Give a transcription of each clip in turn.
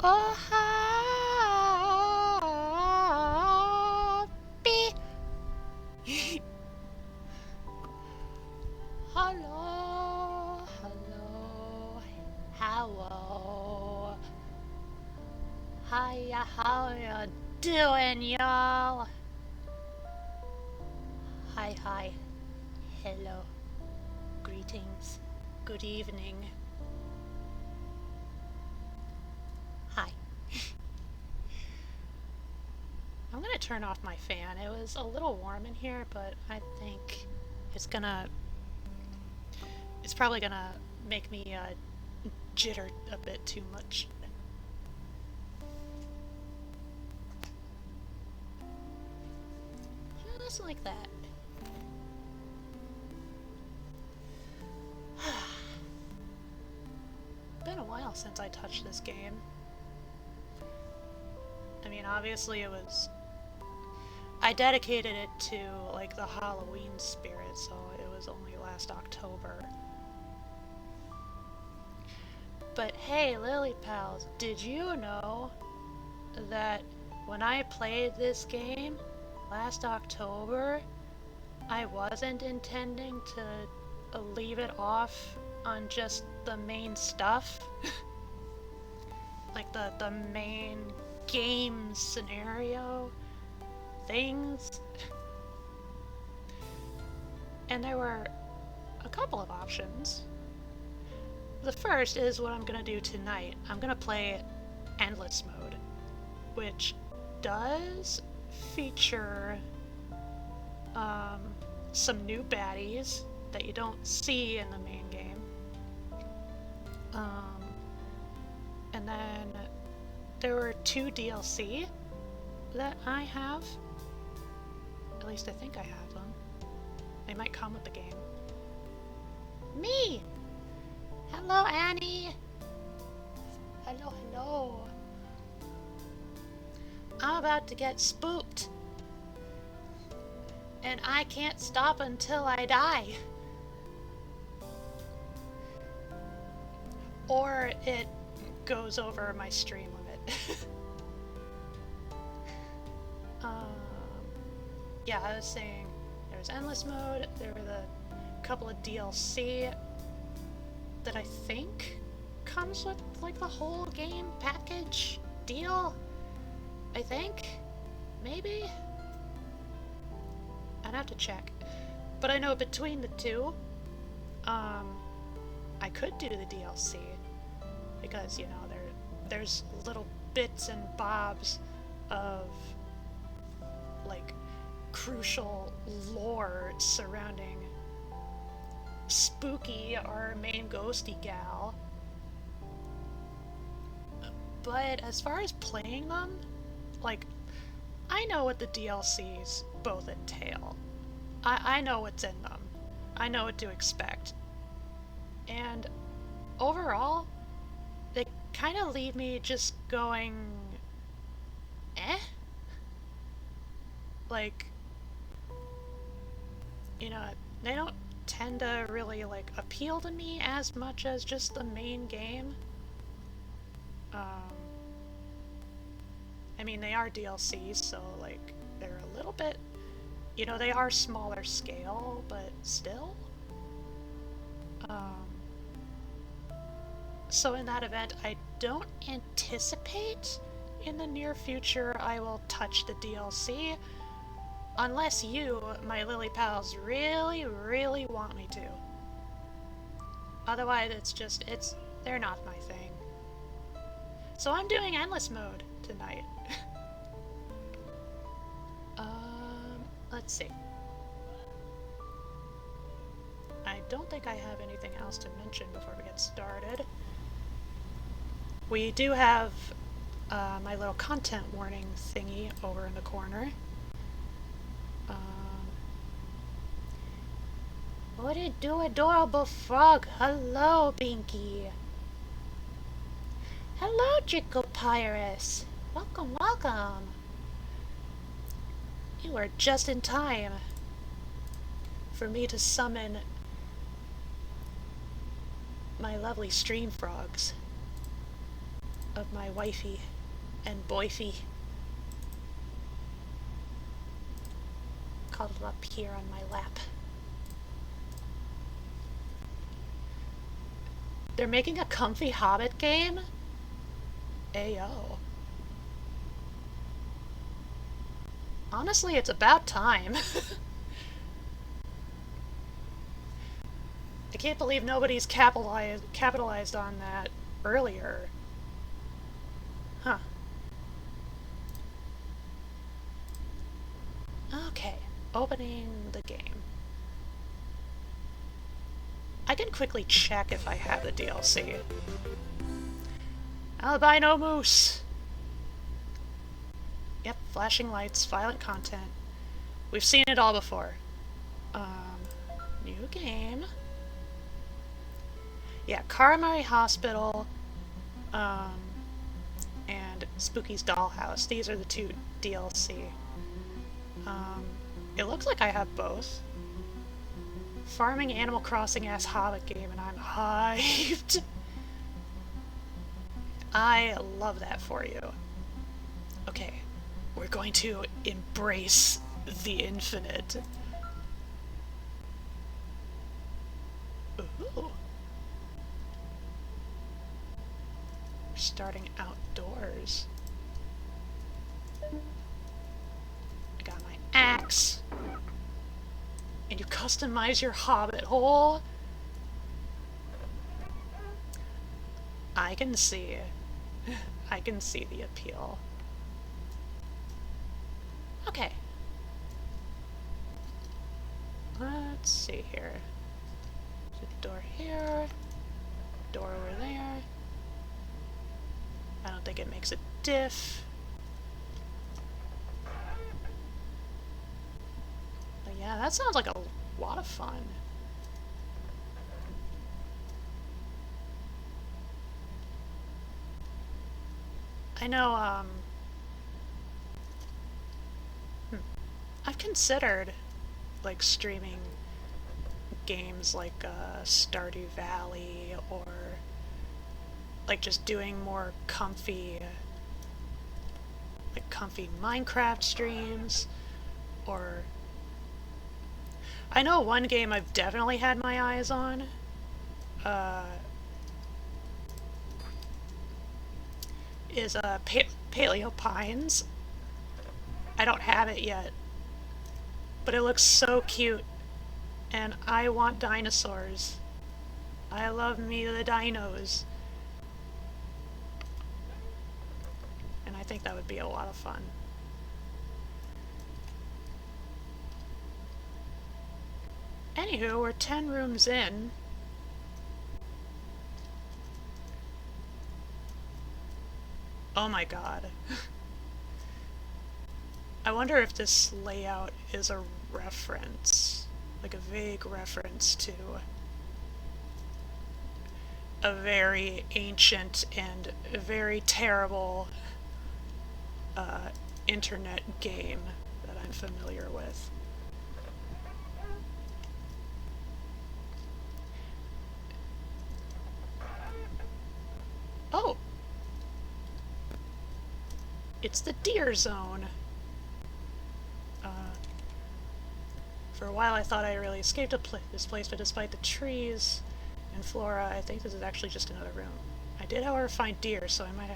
Oh, happy. Hello, hello, hello. Hiya, how ya doing, y'all? Hi, hi, hello, greetings, good evening. Hi. I'm gonna turn off my fan. It was a little warm in here, but I think it's probably gonna make me jitter a bit too much. Just like that. Been a while since I touched this game. I mean, obviously I dedicated it to, like, the Halloween spirit, so it was only last October. But hey, Lily Pals, did you know that when I played this game last October, I wasn't intending to leave it off on just the main stuff? Like the main game scenario things? And there were a couple of options. The first is what I'm gonna do tonight. I'm gonna play Endless Mode, which does feature some new baddies that you don't see in the main game. And then there were 2 DLC that I have. At least I think I have them. They might come with the game. Me! Hello, Annie! Hello, hello. I'm about to get spooked. And I can't stop until I die. Or it goes over my stream limit. Yeah, I was saying there was Endless Mode, there were the couple of DLC that I think comes with, like, the whole game package deal. I think? Maybe? I'd have to check. But I know between the two, I could do the DLC. Because, you know, there's little bits and bobs of, like, crucial lore surrounding Spooky, our main ghosty gal. But as far as playing them, like, I know what the DLCs both entail. I know what's in them. I know what to expect. And overall, they kind of leave me just going, eh? Like, you know, they don't tend to really, like, appeal to me as much as just the main game. I mean, they are DLCs, so, like, they're a little bit, you know, they are smaller scale, but still. So in that event, I don't anticipate in the near future I will touch the DLC, unless you, my Lily Pals, really, really want me to. Otherwise, they're not my thing. So I'm doing Endless Mode tonight. Let's see. I don't think I have anything else to mention before we get started. We do have my little content warning thingy over in the corner. What do you do, adorable frog? Hello, Binky. Hello, Jicopyrus. Welcome, welcome. You are just in time for me to summon my lovely stream frogs. of my wifey and boyfie. Cuddled up here on my lap. They're making a comfy Hobbit game? Ayo. Honestly, it's about time. I can't believe nobody's capitalized on that earlier. Huh. Okay, opening the game. I can quickly check if I have the DLC. Albino moose! Yep, flashing lights, violent content. We've seen it all before. New game. Yeah, Karamari Hospital, and Spooky's Dollhouse. These are the two DLC. It looks like I have both. Farming Animal Crossing ass Hobbit game, and I'm hyped. I love that for you. Okay, we're going to embrace the infinite. Ooh. We're starting outdoors. I got my axe. And you customize your hobbit hole. I can see the appeal. Okay. Let's see here. There's a door here, door over there. I don't think it makes a diff. But yeah, that sounds like a lot of fun. I know, I've considered, like, streaming games like Stardew Valley, or like just doing more comfy Minecraft streams, or I know one game I've definitely had my eyes on is Paleo Pines. I don't have it yet, but it looks so cute, and I want dinosaurs. I love me the dinos. And I think that would be a lot of fun. Anywho, we're 10 rooms in. Oh my god. I wonder if this layout is a reference, like a vague reference to a very ancient and very terrible internet game that I'm familiar with. Oh! It's the deer zone! For a while I thought I really escaped this place, but despite the trees and flora, I think this is actually just another room. I did, however, find deer, so I might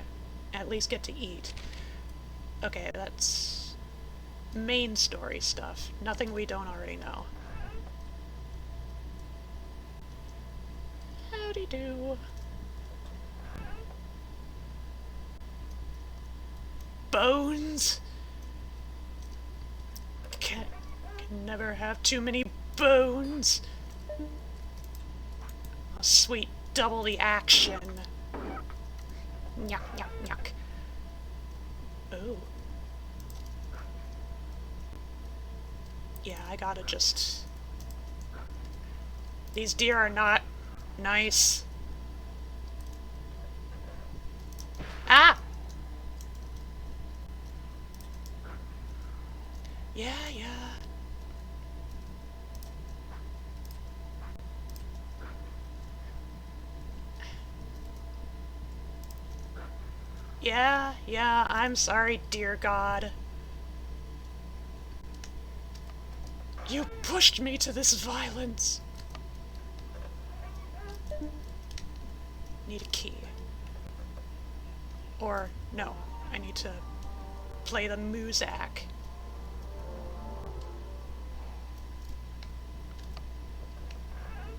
at least get to eat. Okay, that's main story stuff. Nothing we don't already know. Howdy do. Bones? Can never have too many bones. Oh, sweet, double the action. Nyuk, nyuk, nyuk. Oh. Yeah, I gotta just... These deer are not nice. Ah! Yeah, yeah. Yeah, I'm sorry, dear God. You pushed me to this violence. Need a key. Or, no, I need to play the muzak.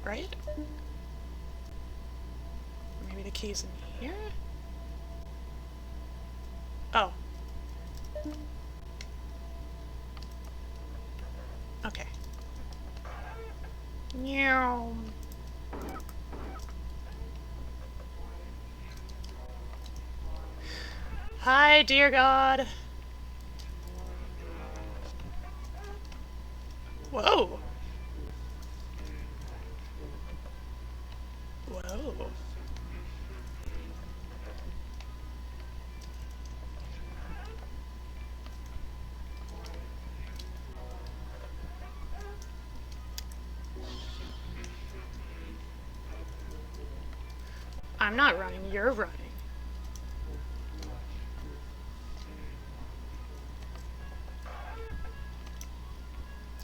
Right? Maybe the key's in here? Oh. Okay. Meow. Hi, dear God. Whoa. Whoa. I'm not running, you're running.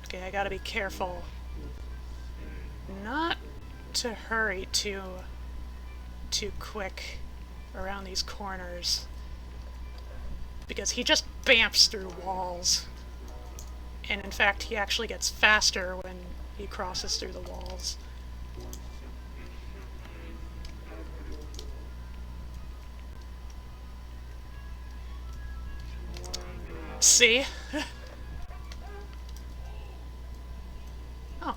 Okay, I gotta be careful. Not to hurry too quick around these corners. Because he just bamps through walls. And in fact, he actually gets faster when he crosses through the walls. See? Oh.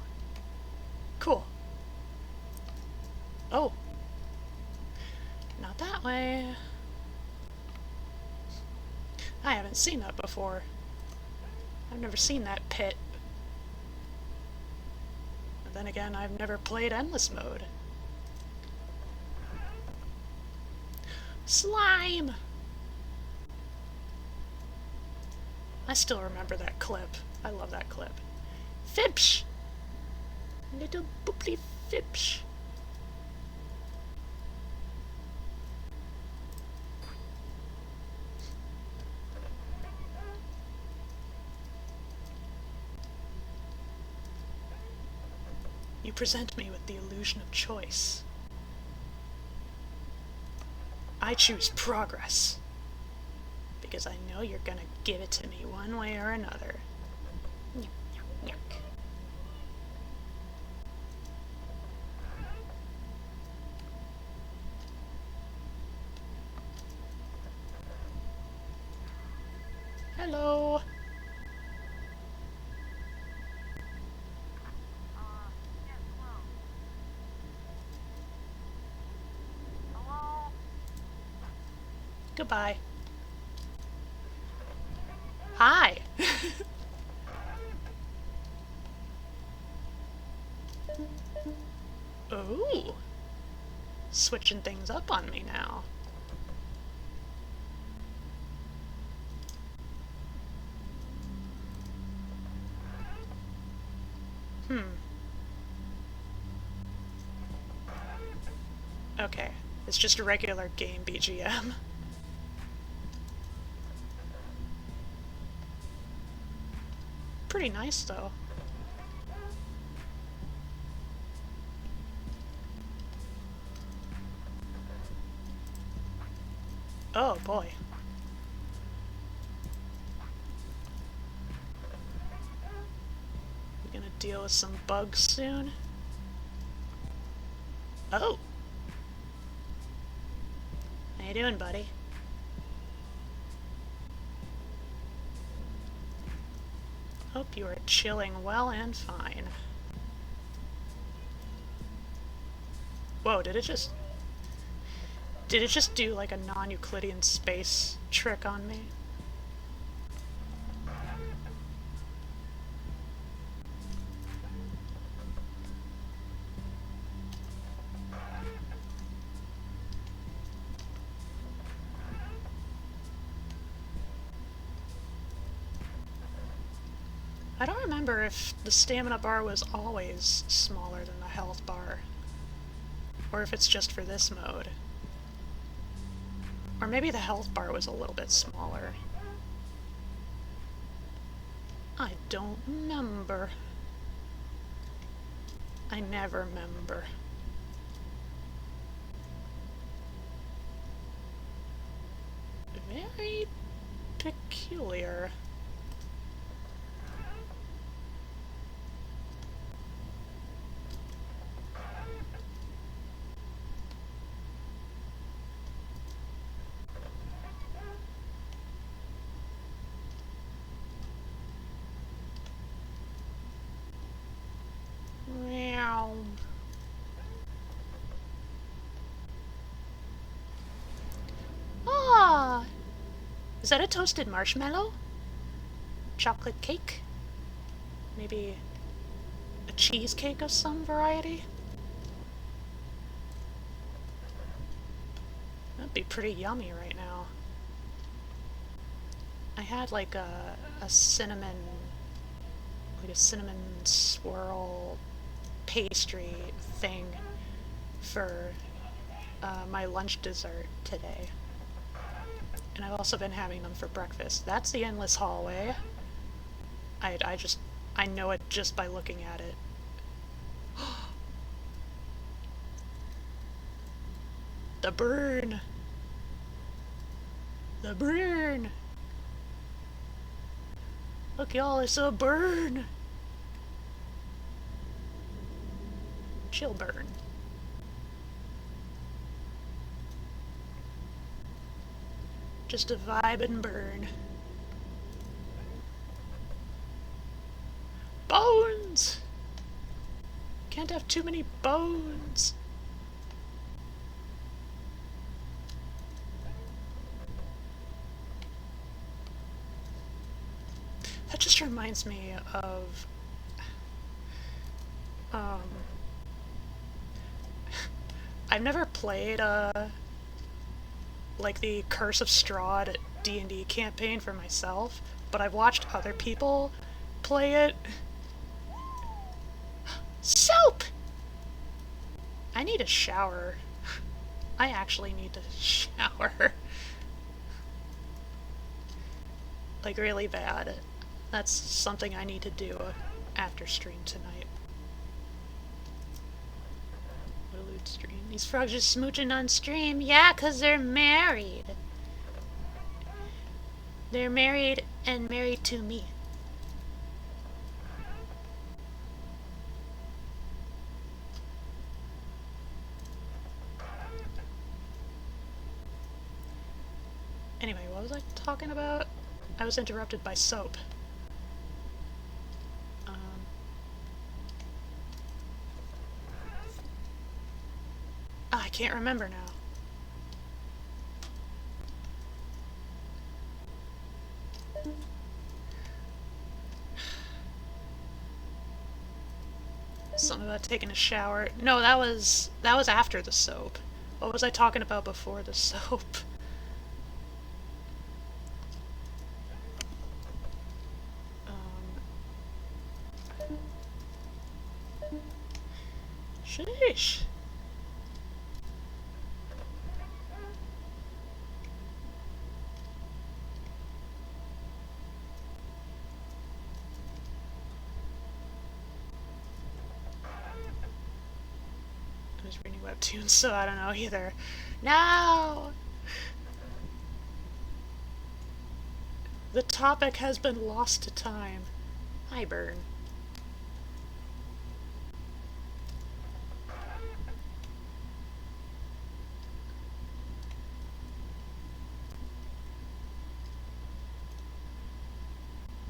Cool. Oh. Not that way. I haven't seen that before. I've never seen that pit. And then again, I've never played Endless Mode. Slime! I still remember that clip. I love that clip. Fibsh! Little booply Fibsh. You present me with the illusion of choice. I choose progress. Because I know you're gonna give it to me one way or another. Yuck, yuck, yuck. Hello. Goodbye. Hi. Oh. Switching things up on me now. Okay. It's just a regular game BGM. Pretty nice, though. Oh, boy. We're gonna deal with some bugs soon. Oh! How you doing, buddy? Hope you are chilling well and fine. Whoa, did it just do like a non-Euclidean space trick on me? I don't remember if the stamina bar was always smaller than the health bar, or if it's just for this mode. Or maybe the health bar was a little bit smaller. I don't remember. I never remember. Very peculiar. Meow. Ah! Is that a toasted marshmallow? Chocolate cake? Maybe a cheesecake of some variety? That'd be pretty yummy right now. I had like a cinnamon swirl pastry thing for my lunch dessert today. And I've also been having them for breakfast. That's the endless hallway. I know it just by looking at it. The burn! The burn! Look, y'all, it's a burn! Chill burn. Just a vibe and burn. Bones! Can't have too many bones. That just reminds me of I've never played like the Curse of Strahd D&D campaign for myself, but I've watched other people play it. Soap! I need a shower. I actually need to shower. Like, really bad. That's something I need to do after stream tonight. What a lewd stream. These frogs are smooching on stream. Yeah, 'cause they're married. They're married and married to me. Anyway, what was I talking about? I was interrupted by soap. I can't remember now. Something about taking a shower. No, that was after the soap. What was I talking about before the soap? Sheesh. I was reading webtoons, so I don't know either. No! The topic has been lost to time. Hi, Burn.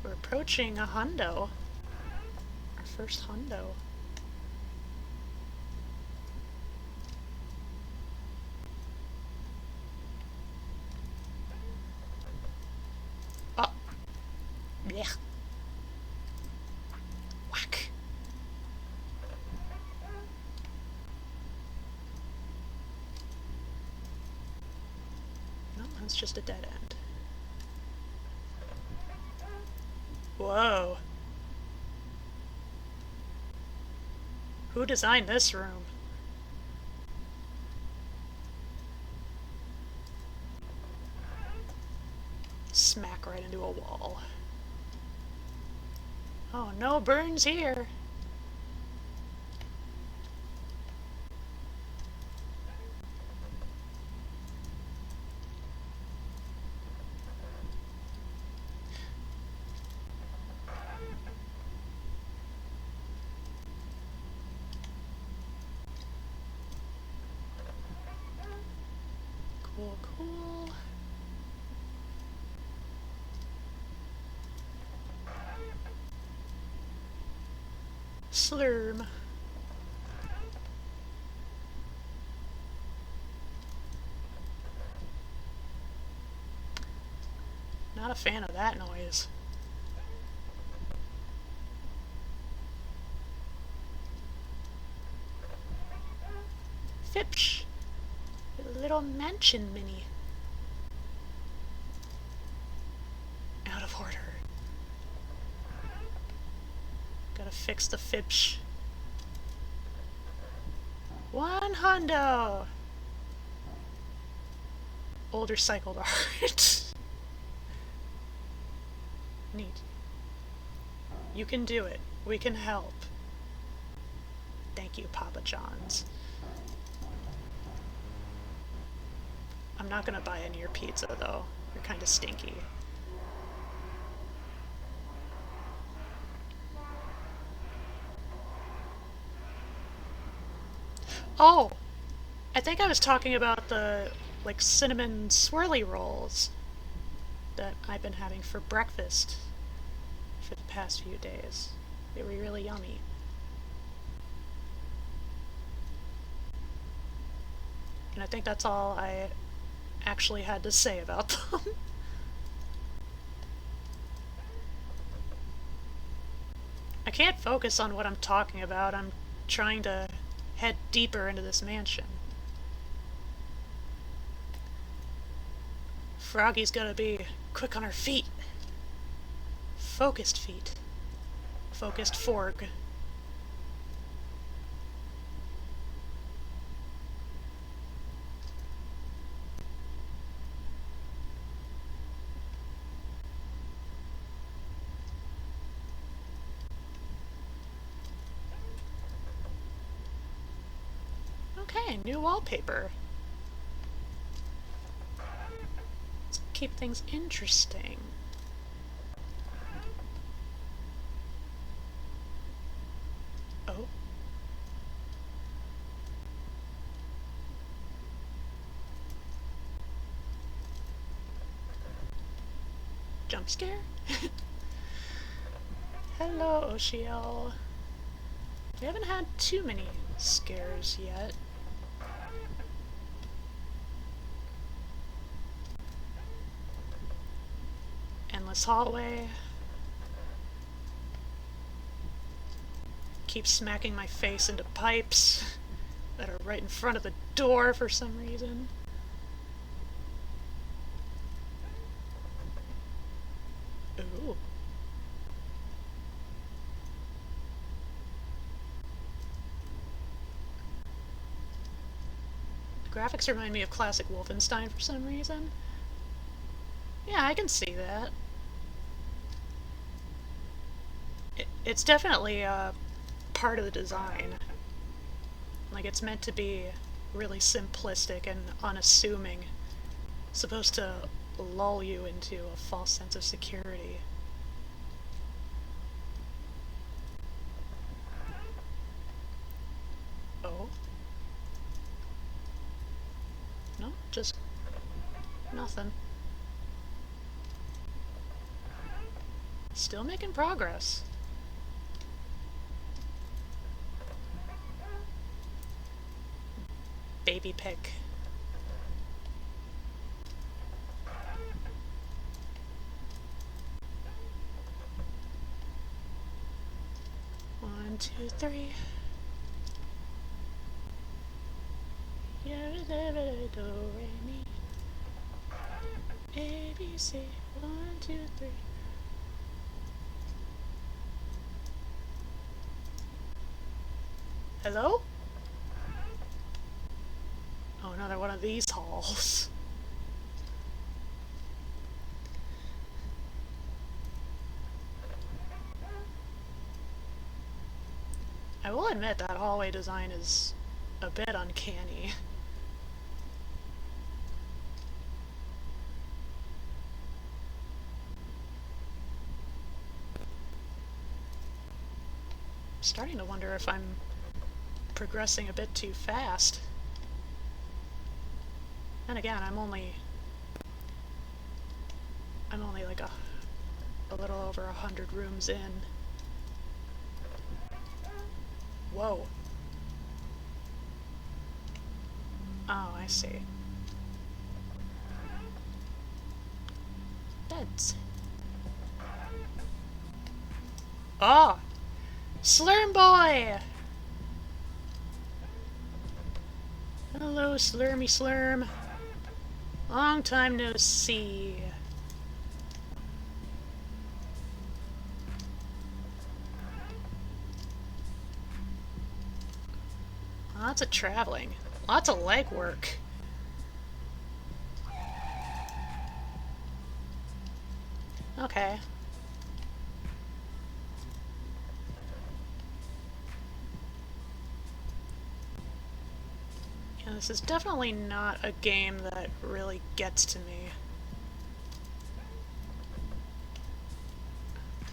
We're approaching a hundo. Our first hundo. Oh. Blech. Whack. No, that's just a dead end. Whoa. Who designed this room? smack right into a wall. Oh, no burns here. Cool, cool. Slurm. Not a fan of that noise. Fipsh! A little mansion mini. Out of order. Gotta fix the Fipsh. 1 hundo! Older cycled art. Neat. You can do it. We can help. Thank you, Papa John's. I'm not gonna buy any of your pizza, though. You're kinda stinky. Oh! I think I was talking about the, like, cinnamon swirly rolls that I've been having for breakfast for the past few days. They were really yummy. And I think that's all I actually had to say about them. I can't focus on what I'm talking about. I'm trying to head deeper into this mansion. Froggy's gotta be quick on her feet. Focused feet. Focused fork. Okay, new wallpaper. Let's keep things interesting. Oh. Jump scare? Hello, Oshiel. We haven't had too many scares yet. Endless hallway. Keep smacking my face into pipes that are right in front of the door for some reason. Ooh. The graphics remind me of classic Wolfenstein for some reason. Yeah, I can see that. It's definitely part of the design. Like, it's meant to be really simplistic and unassuming. Supposed to lull you into a false sense of security. Oh. No, just nothing. Still making progress. Baby pig. One, two, three. Do, re, mi. A, B, C. 1, 2, 3. Hello? Oh, another one of these halls. admit that hallway design is a bit uncanny. I'm starting to wonder if I'm progressing a bit too fast. And again, I'm only like a little over 100 rooms in. Whoa. Oh, I see. Beds. Oh! Slurm boy! Hello, Slurmy Slurm. Long time no see. Lots of traveling. Lots of legwork. Okay. Yeah, this is definitely not a game that really gets to me.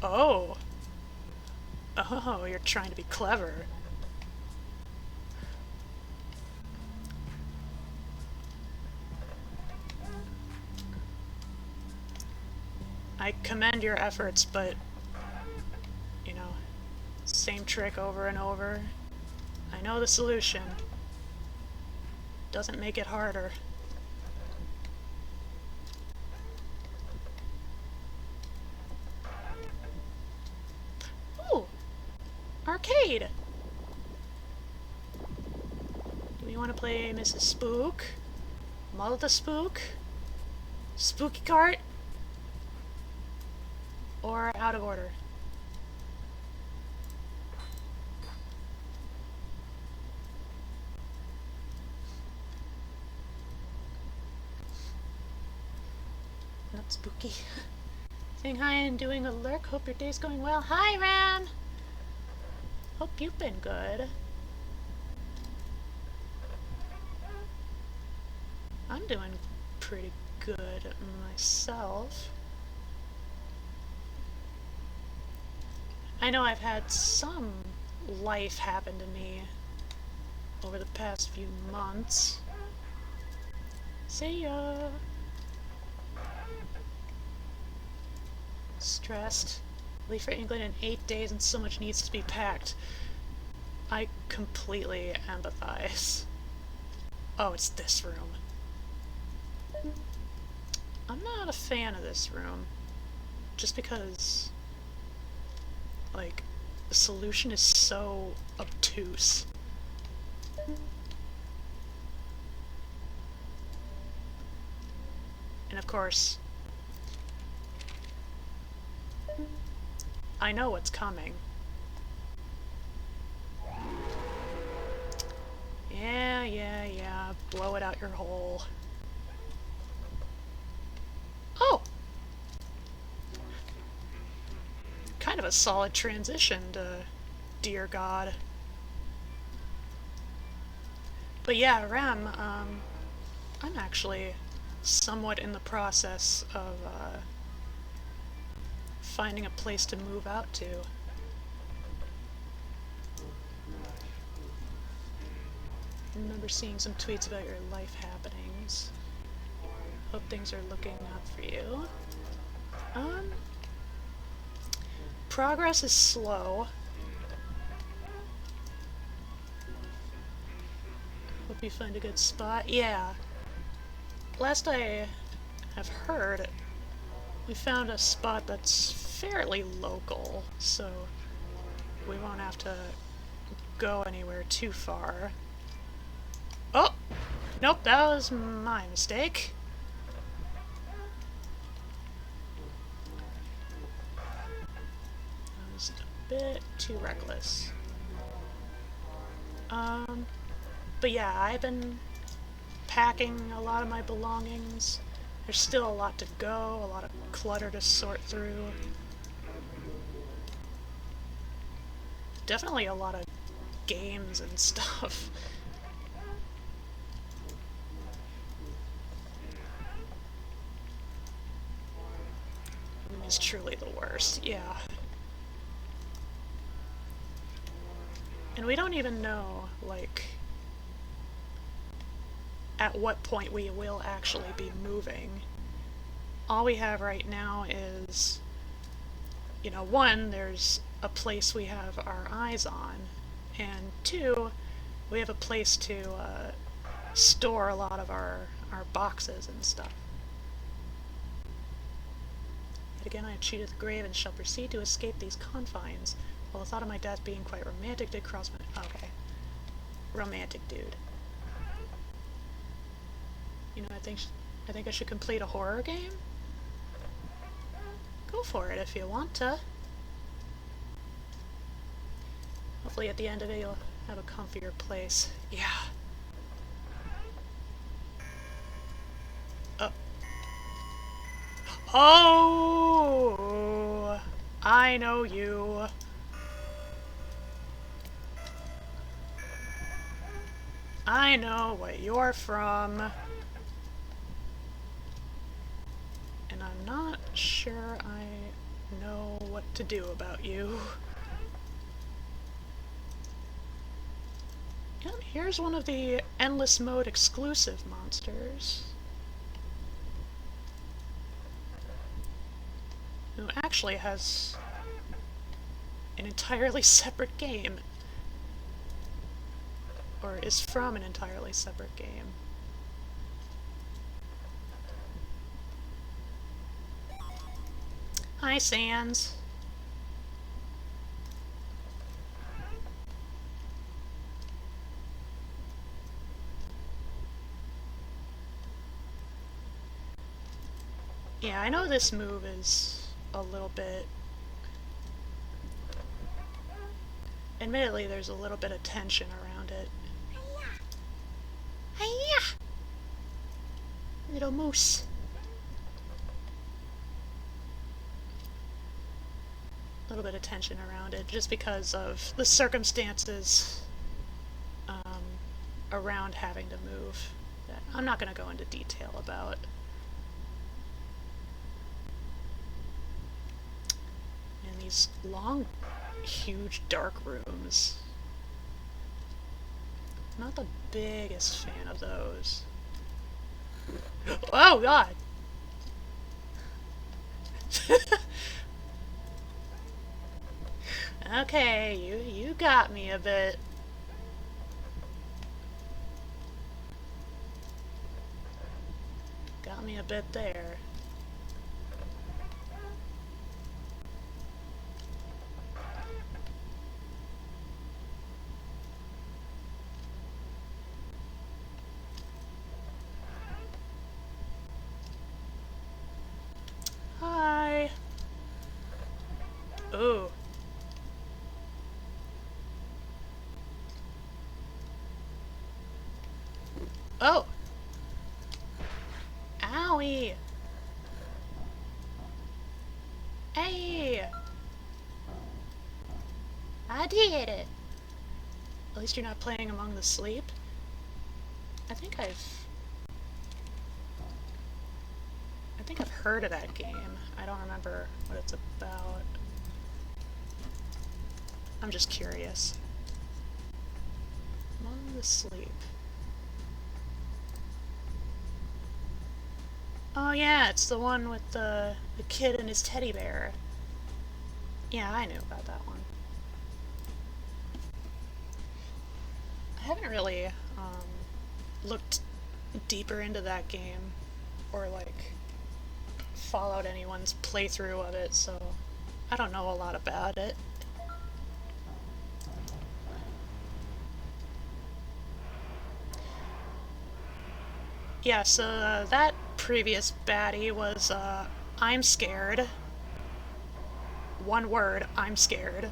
Oh! Oh, you're trying to be clever. I commend your efforts, but, you know, same trick over and over. I know the solution. Doesn't make it harder. Ooh! Arcade! Do we want to play Mrs. Spook? Muddle the Spook? Spooky Cart? Or Out of Order? Not spooky. Saying hi and doing a lurk. Hope your day's going well. Hi, Ram! Hope you've been good. I'm doing pretty good myself. I know I've had some life happen to me over the past few months. See ya! Stressed. Leave for England in 8 days and so much needs to be packed. I completely empathize. Oh, it's this room. I'm not a fan of this room. Just because, like, the solution is so obtuse. And of course, I know what's coming. Yeah. Blow it out your hole. Oh! Kind of a solid transition to Dear God. But yeah, Ram, I'm actually somewhat in the process of, finding a place to move out to. I remember seeing some tweets about your life happenings. Hope things are looking up for you. Progress is slow. Hope you find a good spot. Yeah. Last I have heard, we found a spot that's fairly local, so we won't have to go anywhere too far. Oh! Nope, that was my mistake. I was a bit too reckless. But yeah, I've been packing a lot of my belongings. There's still a lot to go, a lot of clutter to sort through. Definitely a lot of games and stuff. Is truly the worst, yeah. And we don't even know, like, at what point we will actually be moving. All we have right now is, you know, one, there's a place we have our eyes on, and two, we have a place to store a lot of our boxes and stuff. Yet again I have cheated the grave and shall proceed to escape these confines, while the thought of my death being quite romantic did cross my... Okay. Romantic dude. You know, I think I should complete a horror game? Go for it if you want to. Hopefully at the end of it you'll have a comfier place. Yeah. Oh! I know you. I know what you're from. And I'm not sure I know what to do about you. And here's one of the endless mode exclusive monsters. Who actually has an entirely separate game. Or is from an entirely separate game. Hi, Sans. Yeah, I know this move is a little bit... Admittedly, there's a little bit of tension around it. Hiya! Little moose. A little bit of tension around it, just because of the circumstances around having to move. That I'm not going to go into detail about. And these long, huge, dark rooms. Not the biggest fan of those. Oh god! Okay, you got me a bit. Got me a bit there. Hi. Ooh. Oh! Owie! Hey! I did it! At least you're not playing Among the Sleep. I think I've heard of that game. I don't remember what it's about. I'm just curious. Among the Sleep. Oh yeah, it's the one with the kid and his teddy bear. Yeah, I knew about that one. I haven't really looked deeper into that game, or like followed anyone's playthrough of it, so I don't know a lot about it. Yeah, so that previous baddie was I'm scared. One word, I'm scared.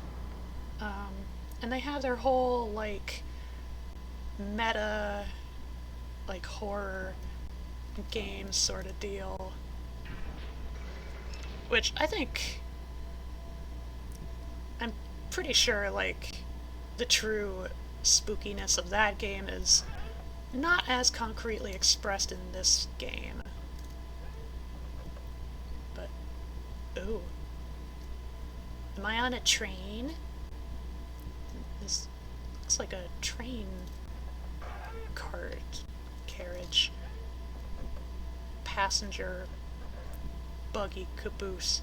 And they have their whole like meta like horror game sort of deal, which I think, I'm pretty sure like the true spookiness of that game is not as concretely expressed in this game. But, ooh. Am I on a train? This looks like a train carriage. Passenger buggy caboose.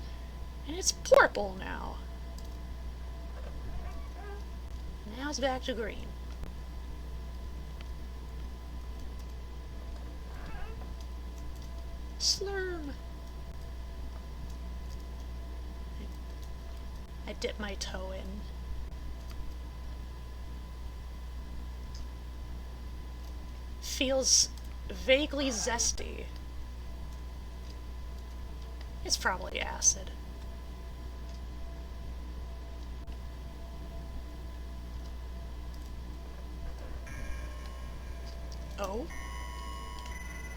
And it's purple now. Now it's back to green. Slurm! I dip my toe in. Feels vaguely zesty. It's probably acid. Oh?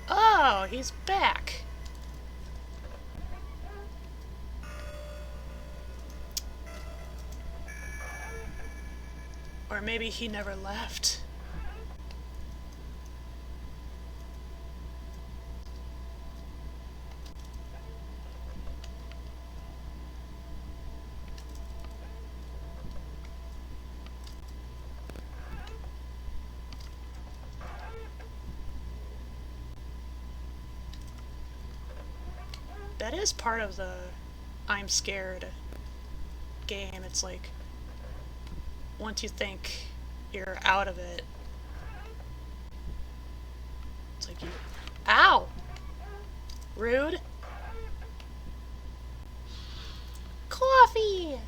Oh, he's back! Or maybe he never left. That is part of the I'm scared game. It's like, once you think you're out of it, it's like you... Ow! Rude. Coffee!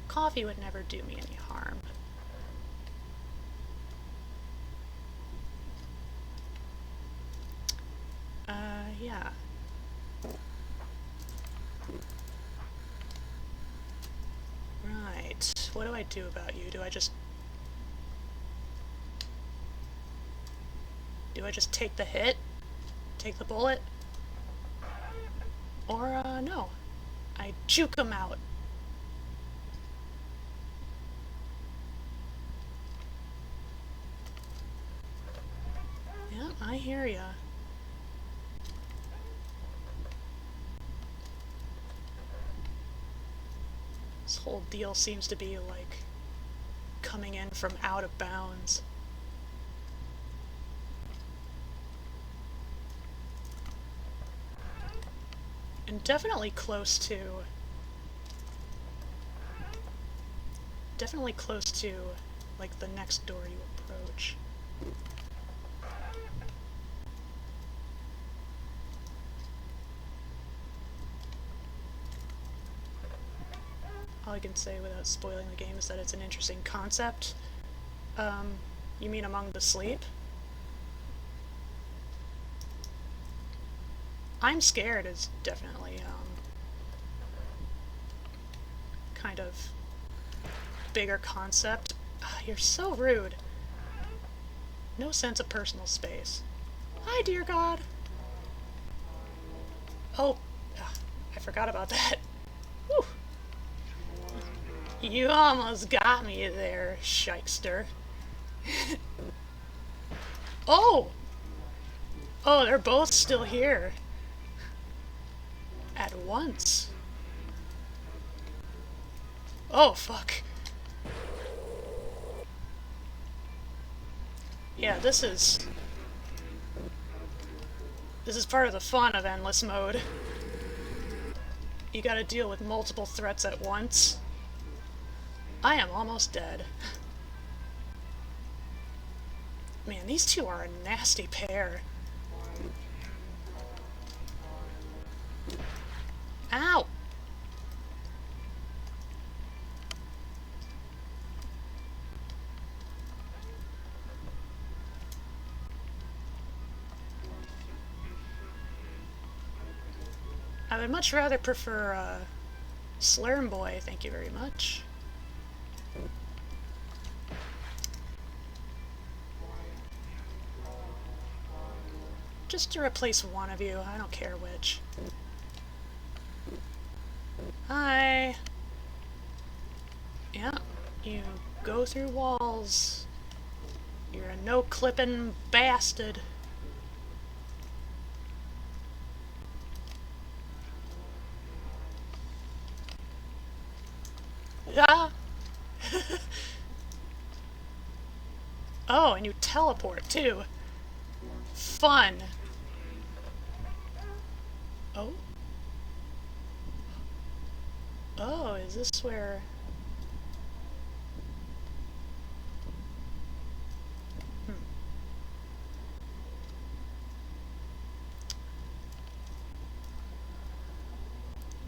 Coffee would never do me any harm. Yeah. Right. What do I do about you? Do I just take the hit? Take the bullet? Or, no. I juke him out. Yeah, I hear ya. This whole deal seems to be, like, coming in from out of bounds. And definitely close to... like, the next door you approach. All I can say without spoiling the game is that it's an interesting concept. You mean Among the Sleep? I'm Scared is definitely, kind of bigger concept. You're so rude. No sense of personal space. Hi, dear God. Oh, I forgot about that. Whew. You almost got me there, shykester. Oh! Oh, they're both still here. At once. Oh, fuck. Yeah, this is part of the fun of endless mode. You gotta deal with multiple threats at once. I am almost dead. Man, these two are a nasty pair. Ow! I would much rather prefer, Slurm Boy, thank you very much. Just to replace one of you, I don't care which. Hi! Yeah, you Go through walls. You're a no-clipping bastard. Ah! Oh, and you teleport, too. Fun. Oh? Oh, is this where...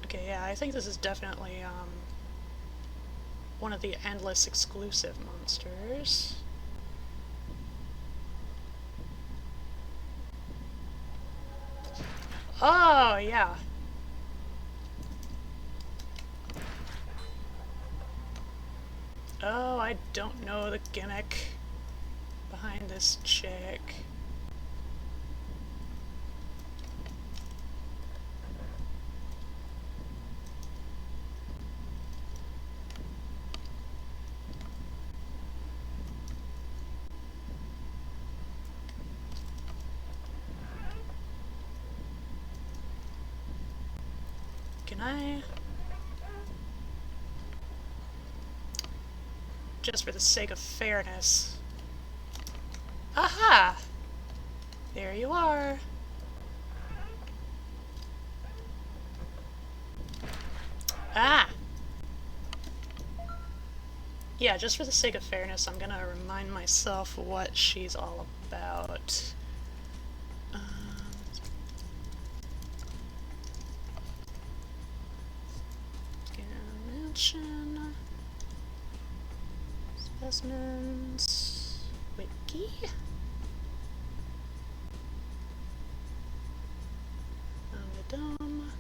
Okay, yeah, I think this is definitely, one of the endless exclusive monsters. Oh, yeah. Oh, I don't know the gimmick behind this chick. Can I... Just for the sake of fairness. Aha! There you are. Ah! Yeah, just for the sake of fairness, I'm gonna remind myself what she's all about. Mansion. Specimens. Wiki. Dome.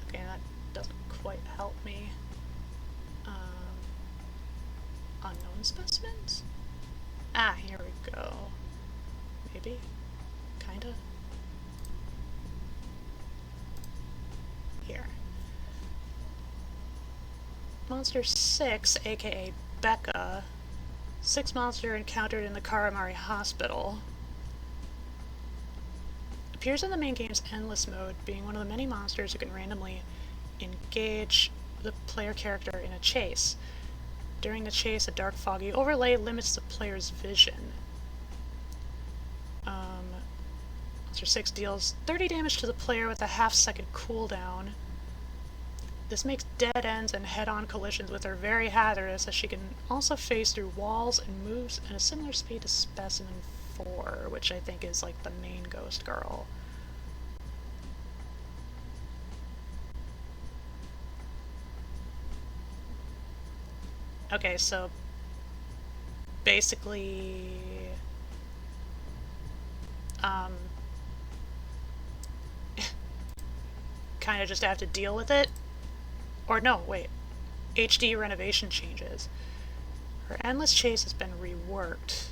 Okay, that doesn't quite help me. Unknown specimens? Ah, here we go. Maybe? Kinda? Here. Monster 6, aka Becca. 6 monster encountered in the Karamari Hospital. Appears in the main game's Endless mode, being one of the many monsters who can randomly engage the player character in a chase. During the chase, a dark foggy overlay limits the player's vision. Monster 6 deals 30 damage to the player with a half-second cooldown. This makes dead ends and head-on collisions with her very hazardous, as she can also phase through walls and moves at a similar speed to Specimen 4, which I think is like the main ghost girl. Okay, so basically, kind of just have to deal with it. Or no, wait. HD renovation changes. Her endless chase has been reworked.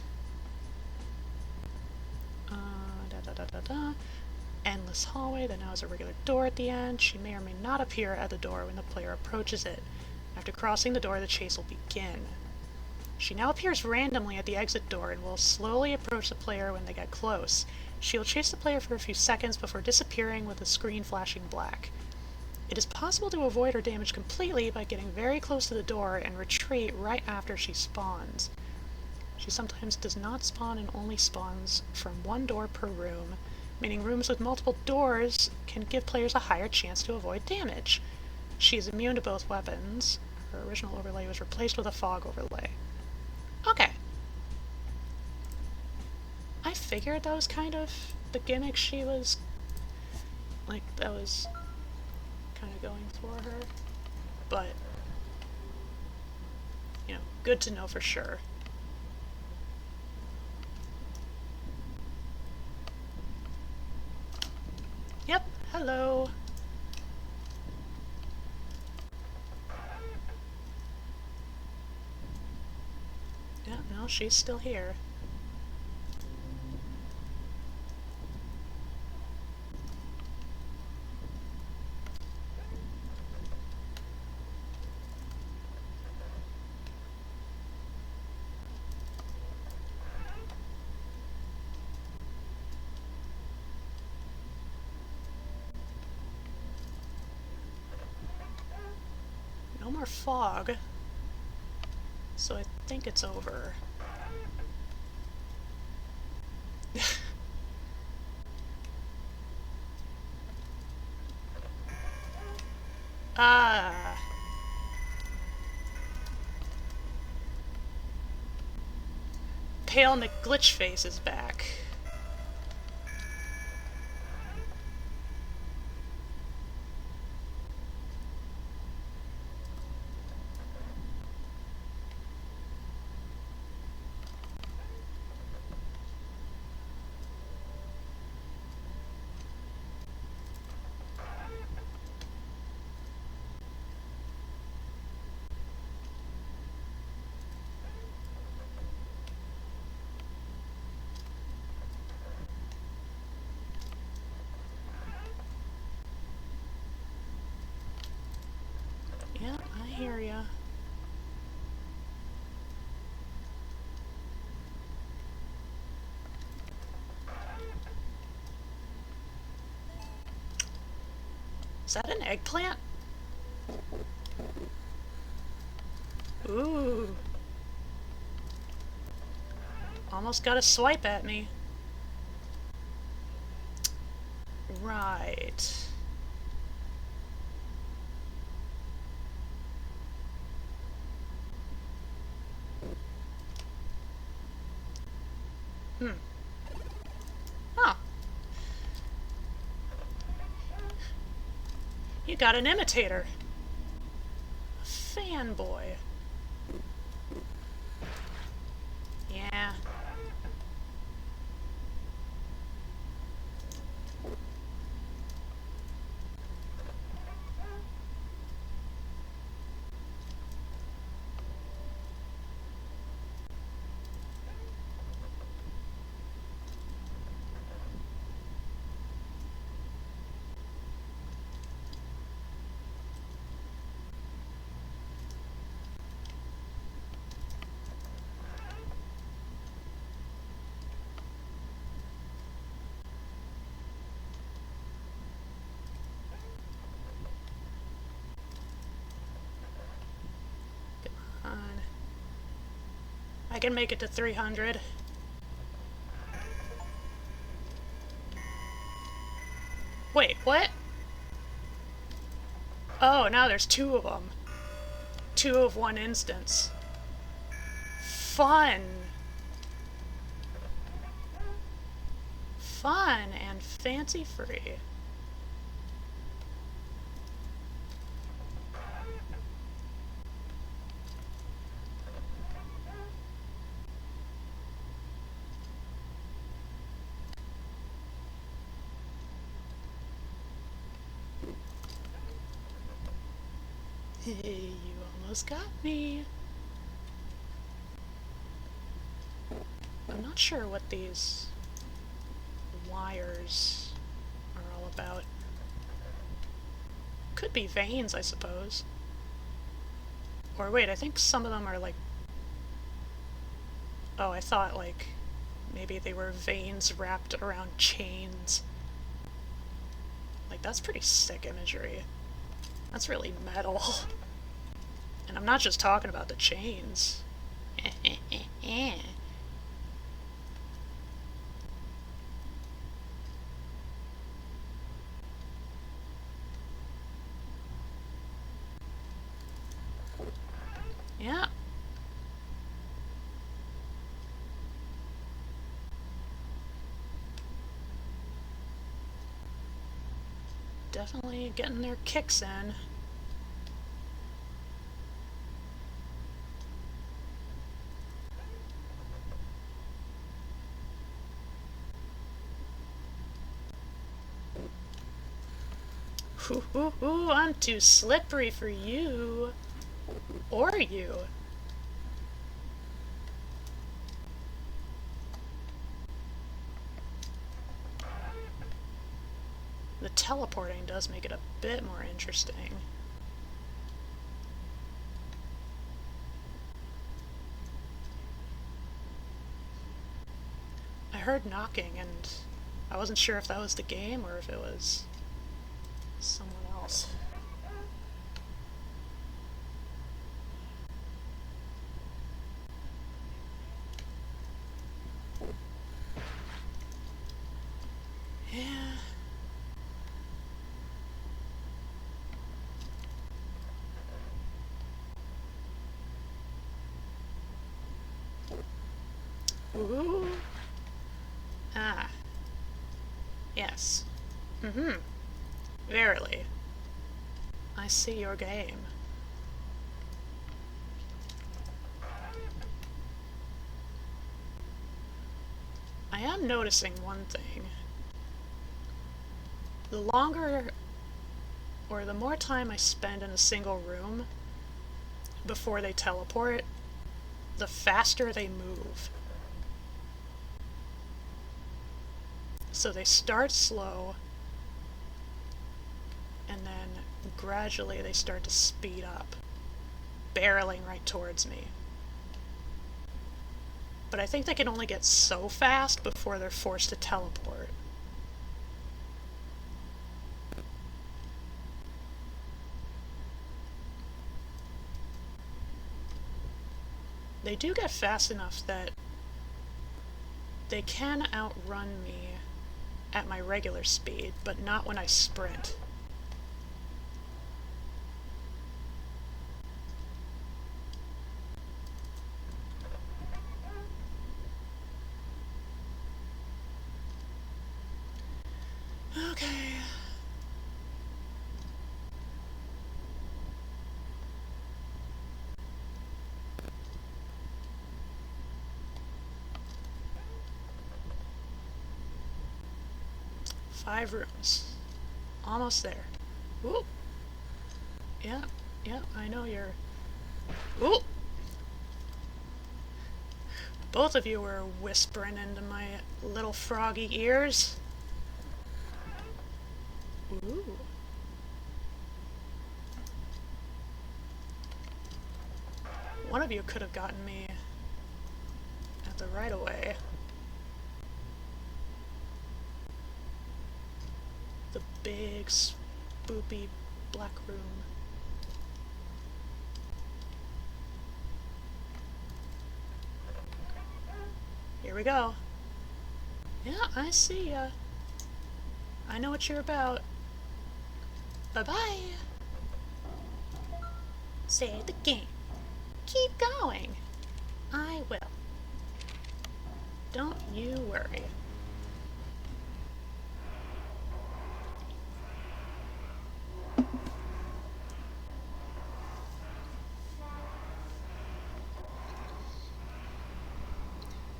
Endless hallway that now has a regular door at the end. She may or may not appear at the door when the player approaches it. After crossing the door, the chase will begin. She now appears randomly at the exit door and will slowly approach the player when they get close. She will chase the player for a few seconds before disappearing with the screen flashing black. It is possible to avoid her damage completely by getting very close to the door and retreat right after she spawns. She sometimes does not spawn and only spawns from one door per room, meaning rooms with multiple doors can give players a higher chance to avoid damage. She is immune to both weapons. Her original overlay was replaced with a fog overlay. Okay. I figured that was kind of the gimmick she was... like, that was kind of going for her. But, you know, good to know for sure. Yep, hello. Yeah, no, she's still here. more fog, so I think it's over. Ah. Pale McGlitchface is back. Yeah, I hear ya. Is that an eggplant? Ooh. Almost got a swipe at me. Right. Huh. You got an imitator. A fanboy. Yeah. I can make it to 300. Wait, what? Oh, now there's two of them. Two of one instance. Fun. Fun and fancy free. Hey, you almost got me. I'm not sure what these wires are all about. Could be veins, I suppose. Or wait, I think some of them are like... Oh, I thought like maybe they were veins wrapped around chains. Like, that's pretty sick imagery. That's really metal. And I'm not just talking about the chains. Yeah. Definitely getting their kicks in. Ooh, I'm too slippery for you. Or you. The teleporting does make it a bit more interesting. I heard knocking and I wasn't sure if that was the game or if it was someone else. Ooh. Ah. Yes. Mm-hmm. Verily. I see your game. I am noticing one thing. The longer or the more time I spend in a single room before they teleport, the faster they move. So they start slow, and then gradually they start to speed up, barreling right towards me. But I think they can only get so fast before they're forced to teleport. They do get fast enough that they can outrun me at my regular speed, but not when I sprint. Okay. Five rooms. Almost there. Ooh. Yeah, I know you're... Ooh! Both of you were whispering into my little froggy ears. Ooh. One of you could have gotten me at the right of way. The big, spoopy black room. Here we go. Yeah, I see ya. I know what you're about. Bye-bye. Say the game. Keep going. I will. Don't you worry.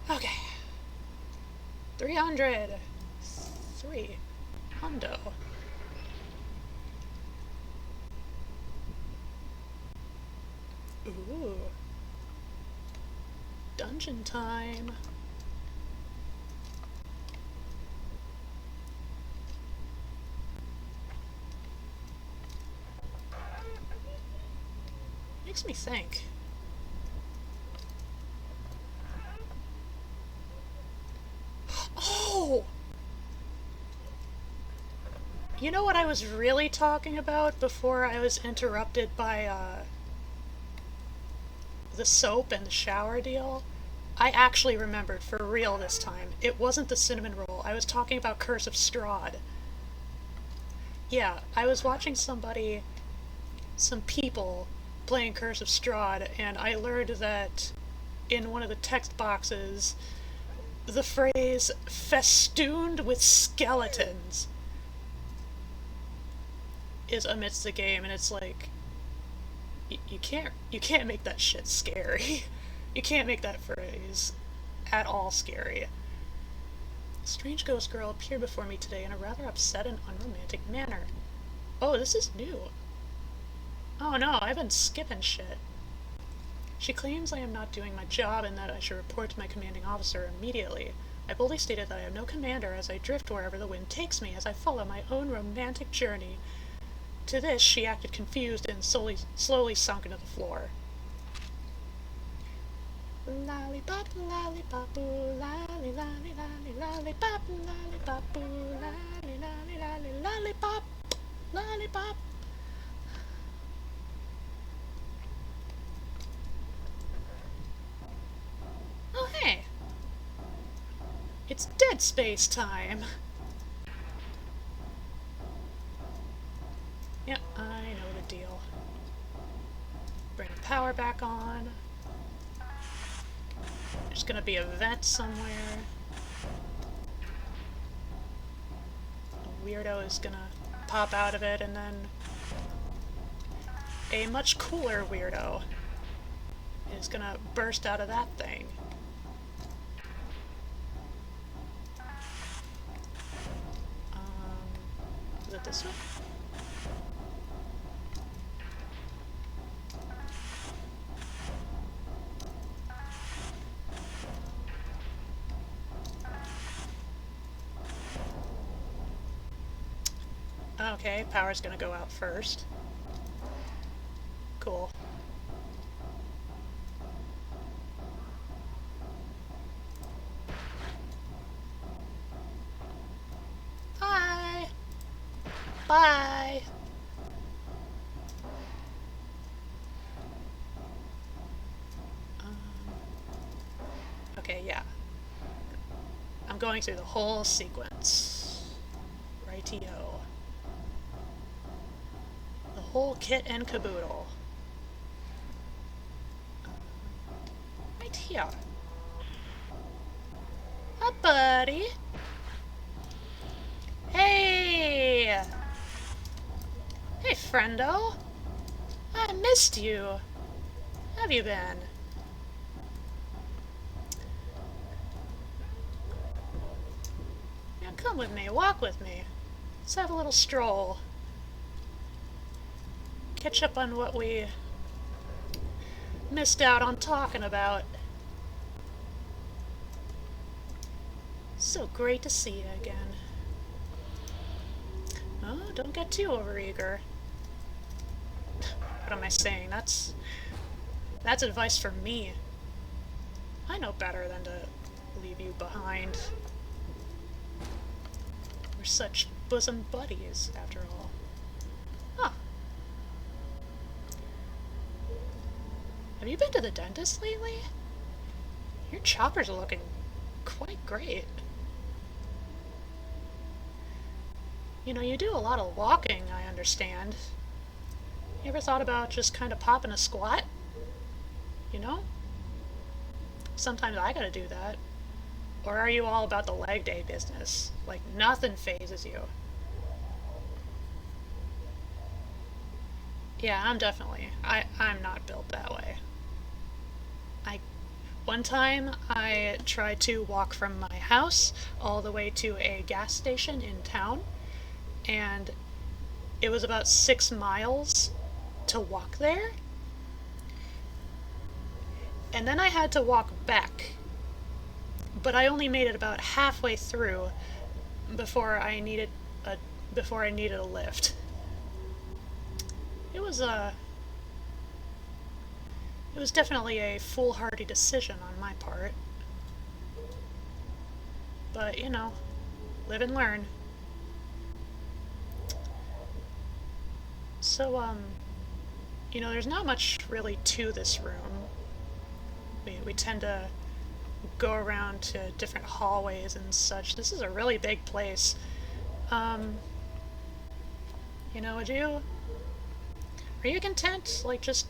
Okay. 300. 3. Hundo. Ooh. Dungeon time. Makes me think. Oh! You know what I was really talking about before I was interrupted by, the soap and the shower deal? I actually remembered for real this time. It wasn't the cinnamon roll. I was talking about Curse of Strahd. Yeah, I was watching some people playing Curse of Strahd, and I learned that in one of the text boxes, the phrase festooned with skeletons is amidst the game, and it's like, you can't make that shit scary. You can't make that phrase at all scary. A strange ghost girl appeared before me today in a rather upset and unromantic manner. Oh, this is new. Oh no, I've been skipping shit. She claims I am not doing my job and that I should report to my commanding officer immediately. I boldly stated that I have no commander as I drift wherever the wind takes me as I follow my own romantic journey. To this, she acted confused and slowly sunk into the floor. Lollipop, lollipop, lolly, lolly, lolly, lollipop, lollipop, lolly, lolly, lolly, lollipop, lollipop. Oh hey! It's Dead Space time! Yep, I know the deal. Bring the power back on. There's gonna be a vent somewhere. A weirdo is gonna pop out of it, and then a much cooler weirdo is gonna burst out of that thing. Is it this way? Okay, power's gonna go out first. Cool. Bye! Bye! Okay, yeah. I'm going through the whole sequence. Rightio. The whole kit and caboodle. Right here. Hi, buddy. Hey! Hey, friendo. I missed you. How have you been? Now come with me, walk with me. Let's have a little stroll. Catch up on what we missed out on talking about. So great to see you again. Oh, don't get too overeager. What am I saying? That's advice for me. I know better than to leave you behind. We're such bosom buddies, after all. Huh. Have you been to the dentist lately? Your choppers are looking quite great. You know, you do a lot of walking, I understand. You ever thought about just kind of popping a squat? You know? Sometimes I gotta do that. Or are you all about the leg day business? Like, nothing phases you. Yeah, I'm definitely. I'm not built that way. One time I tried to walk from my house all the way to a gas station in town, and it was about 6 miles to walk there. And then I had to walk back, but I only made it about halfway through before I needed a lift. It was definitely a foolhardy decision on my part. But, you know, live and learn. So, you know, there's not much really to this room. We tend to go around to different hallways and such. This is a really big place. You know, are you content, like, just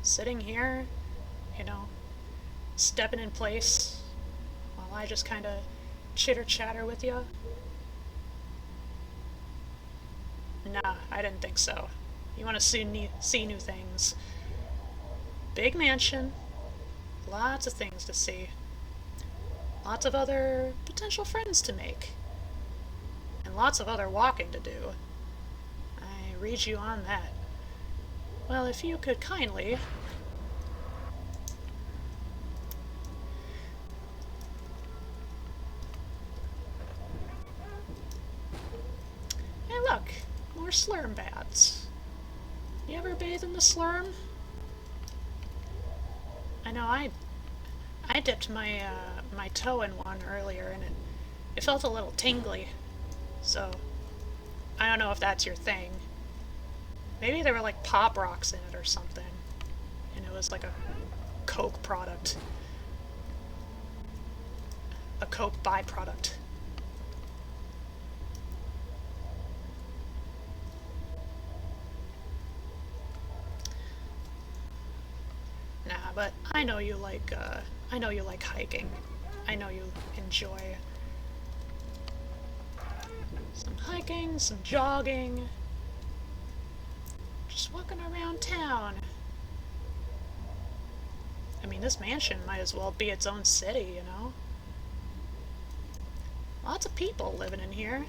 sitting here, you know, stepping in place while I just kind of chitter-chatter with you? Nah, I didn't think so. You want to see new things. Big mansion, lots of things to see, lots of other potential friends to make, and lots of other walking to do. I read you on that. Well, if you could kindly... Hey look, more slurm bats. You ever bathe in the slurm? I know I dipped my my toe in one earlier and it felt a little tingly. So I don't know if that's your thing. Maybe there were like pop rocks in it or something. And it was like a Coke product. A Coke byproduct. Nah, but I know you like I know you like hiking. I know you enjoy some hiking, some jogging, just walking around town. I mean, this mansion might as well be its own city, you know? Lots of people living in here.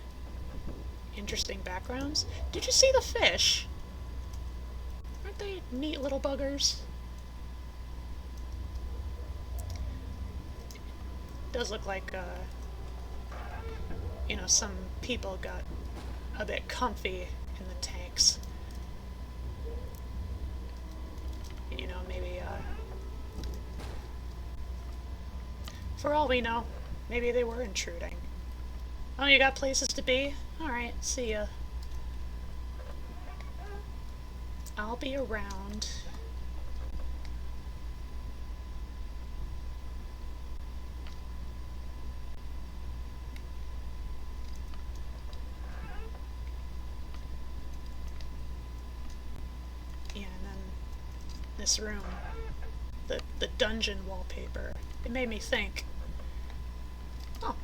Interesting backgrounds. Did you see the fish? Aren't they neat little buggers? Does look like, you know, some people got a bit comfy in the tanks. You know, maybe, for all we know, maybe they were intruding. Oh, you got places to be? Alright, see ya. I'll be around. Yeah, and then this room, the dungeon wallpaper, it made me think. Oh,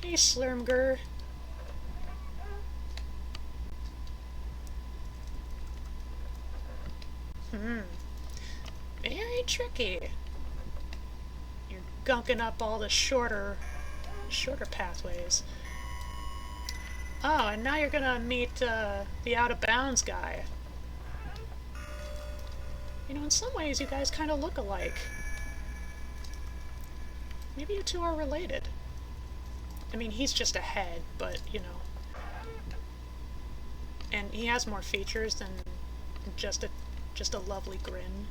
hey Slurmger. Very tricky. You're gunking up all the shorter pathways. Oh, and now you're gonna meet the out of bounds guy. You know, in some ways you guys kind of look alike. Maybe you two are related. I mean, he's just a head, but, you know. And he has more features than just a lovely grin.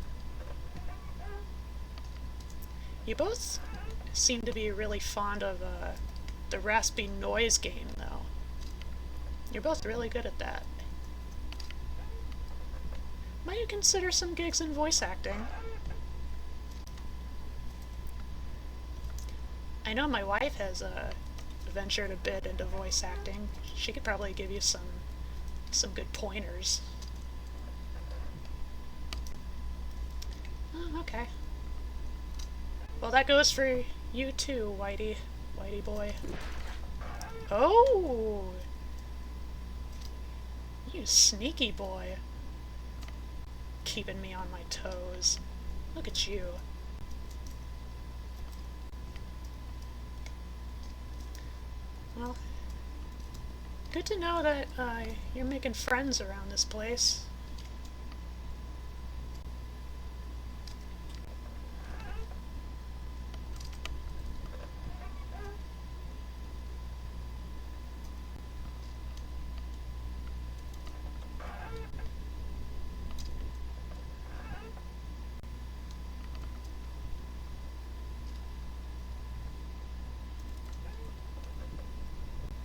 You both seem to be really fond of the raspy noise game, though. You're both really good at that. Might you consider some gigs in voice acting? I know my wife has ventured a bit into voice acting. She could probably give you some good pointers. Oh, okay. Well, that goes for you too, Whitey boy. Oh! You sneaky boy. Keeping me on my toes. Look at you. Well, good to know that you're making friends around this place.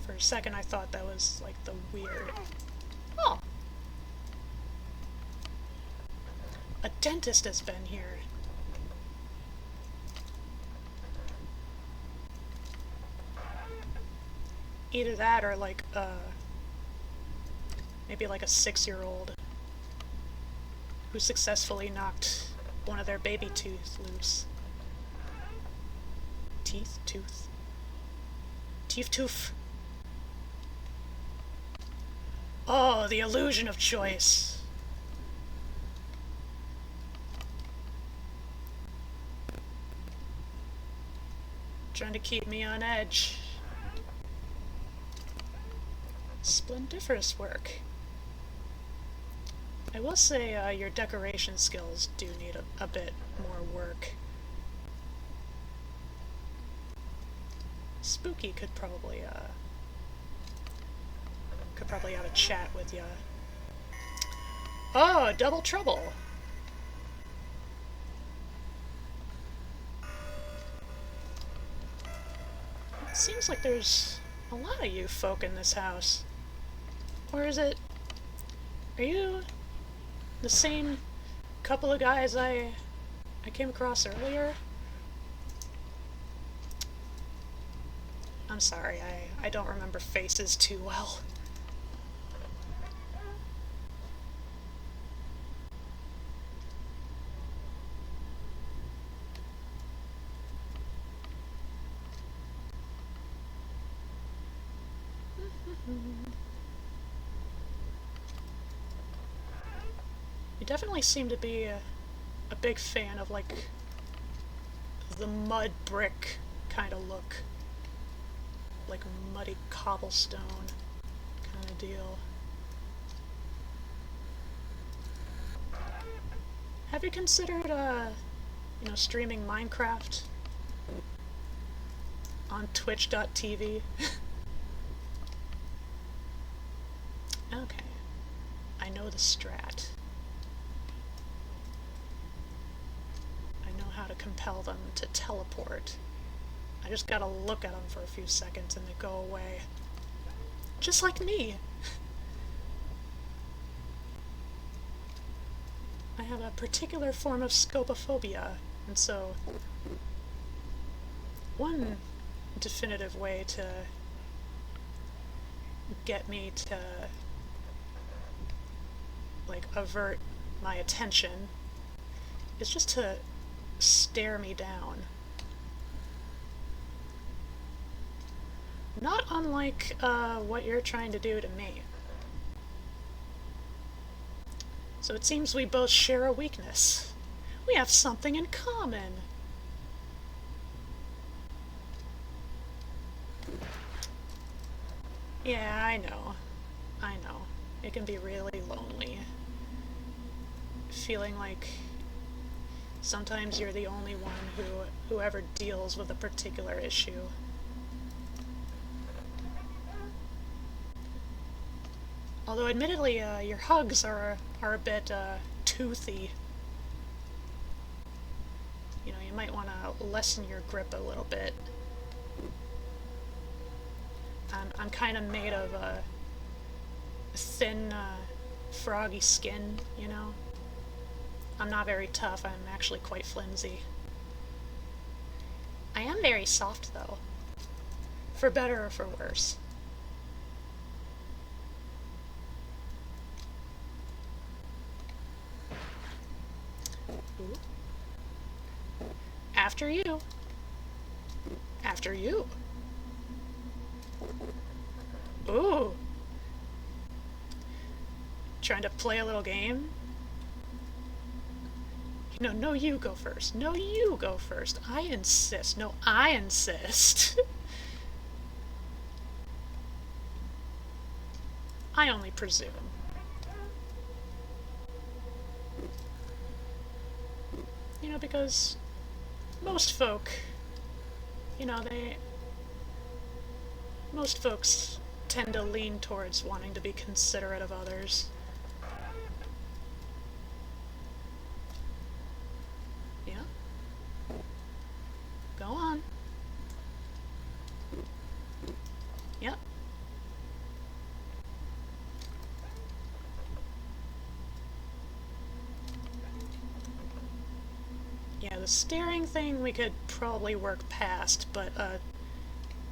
For a second I thought that was like the weird... Oh! A dentist has been here. Either that or like maybe like a 6-year-old who successfully knocked one of their baby teeth loose. Tooth. Oh, the illusion of choice. Trying to keep me on edge. Splendiferous work. I will say your decoration skills do need a bit more work. Spooky could probably have a chat with ya. Oh, double trouble! It seems like there's a lot of you folk in this house. Or is it... Are you the same couple of guys I came across earlier? I'm sorry, I don't remember faces too well. You definitely seem to be a big fan of, like, the mud brick kind of look. Like muddy cobblestone kind of deal. Have you considered, streaming Minecraft on twitch.tv? Okay. I know the strat. I know how to compel them to teleport. I just gotta look at them for a few seconds and they go away. Just like me! I have a particular form of scopophobia, and so one definitive way to get me to, like, avert my attention is just to stare me down. Not unlike what you're trying to do to me. So it seems we both share a weakness. We have something in common. Yeah, I know. I know. It can be really lonely. Feeling like sometimes you're the only one who ever deals with a particular issue. Although admittedly, your hugs are a bit toothy. You know, you might want to lessen your grip a little bit. I'm kind of made of a thin, froggy skin, you know? I'm not very tough, I'm actually quite flimsy. I am very soft, though. For better or for worse. Ooh. After you. After you. Ooh. Trying to play a little game? You know, no, you go first. No, you go first. I insist. No, I insist. I only presume. You know, because most folk, you know, most folks tend to lean towards wanting to be considerate of others. Yeah? Go on. Yep. Yeah, the staring thing we could probably work past, but,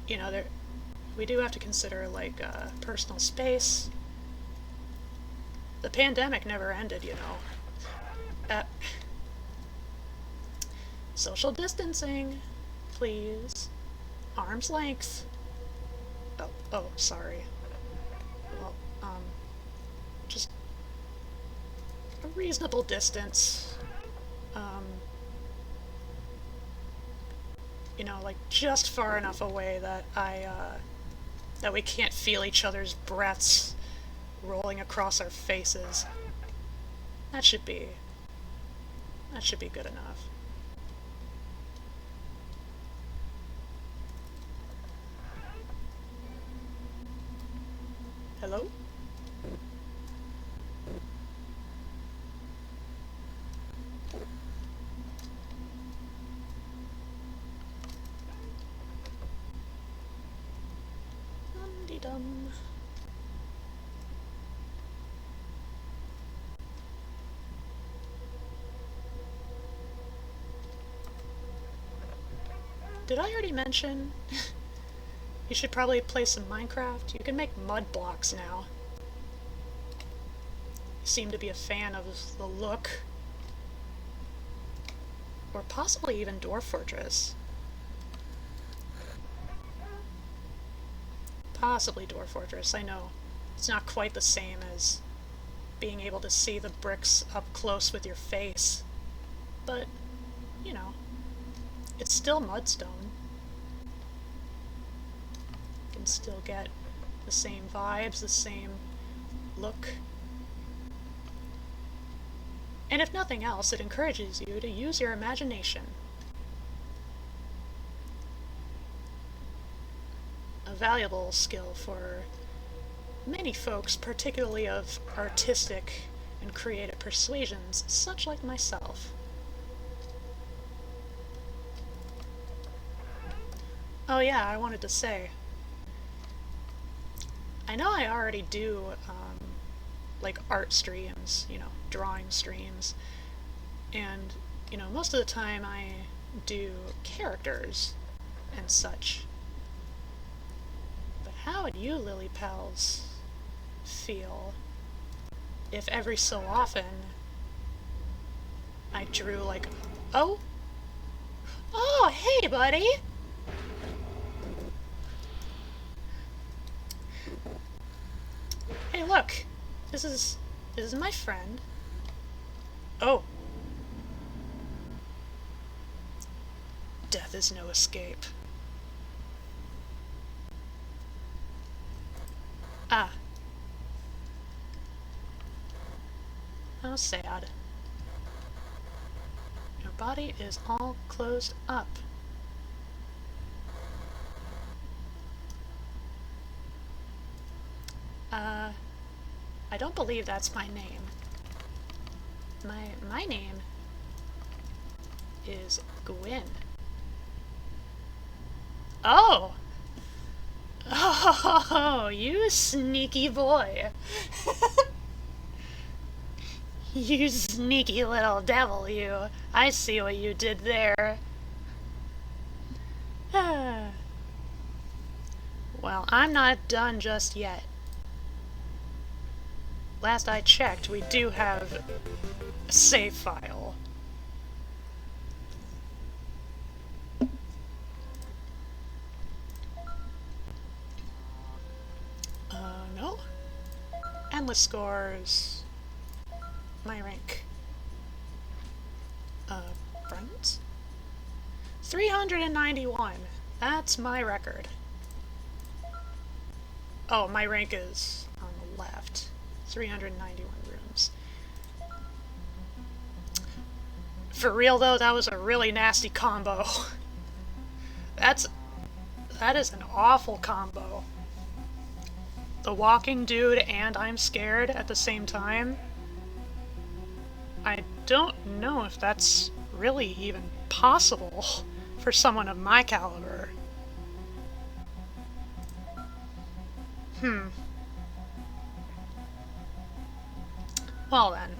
you know, we do have to consider, like, personal space. The pandemic never ended, you know. Social distancing, please. Arm's length. Oh, sorry. Well, just a reasonable distance. You know, like, just far enough away that that we can't feel each other's breaths rolling across our faces. That should be good enough. Hello? Dum. Did I already mention you should probably play some Minecraft? You can make mud blocks now. You seem to be a fan of the look. Or possibly even Dwarf Fortress. Possibly Dwarf Fortress, I know. It's not quite the same as being able to see the bricks up close with your face. But, you know, it's still mudstone. You can still get the same vibes, the same look. And if nothing else, it encourages you to use your imagination. A valuable skill for many folks, particularly of artistic and creative persuasions, such like myself. Oh yeah, I wanted to say, I know I already do, like, art streams, you know, drawing streams, and, you know, most of the time I do characters and such. But how would you Lily Pals feel if every so often I drew, like, oh, hey buddy! Hey, look! This is my friend. Oh. Death is no escape. Ah. How sad. Your body is all closed up. I don't believe that's my name. My name is Gwyn. Oh! Oh, you sneaky boy. You sneaky little devil, you. I see what you did there. Well, I'm not done just yet. Last I checked, we do have a save file. No? Endless scores. My rank. Friends? 391. That's my record. Oh, my rank is on the left. 391 rooms. For real though, that was a really nasty combo. That is an awful combo. The walking dude and I'm scared at the same time. I don't know if that's really even possible for someone of my caliber. Well then.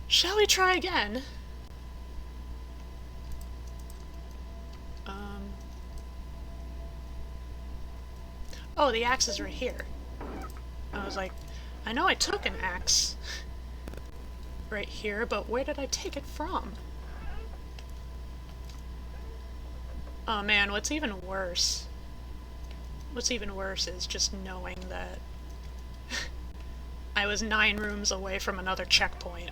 Shall we try again? Oh, the axe is right here. I was like, I know I took an axe right here, but where did I take it from? Oh man, what's even worse is just knowing that I was 9 rooms away from another checkpoint.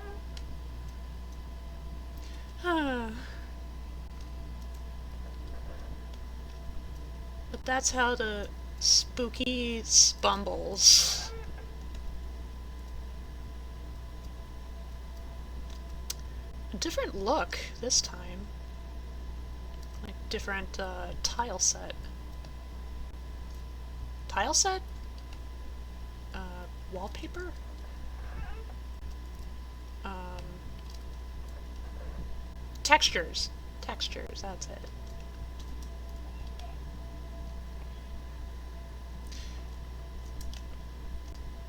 But that's how the spooky spumbles. A different look this time. Like different tile set. Tile set? Wallpaper? Textures. Textures, that's it.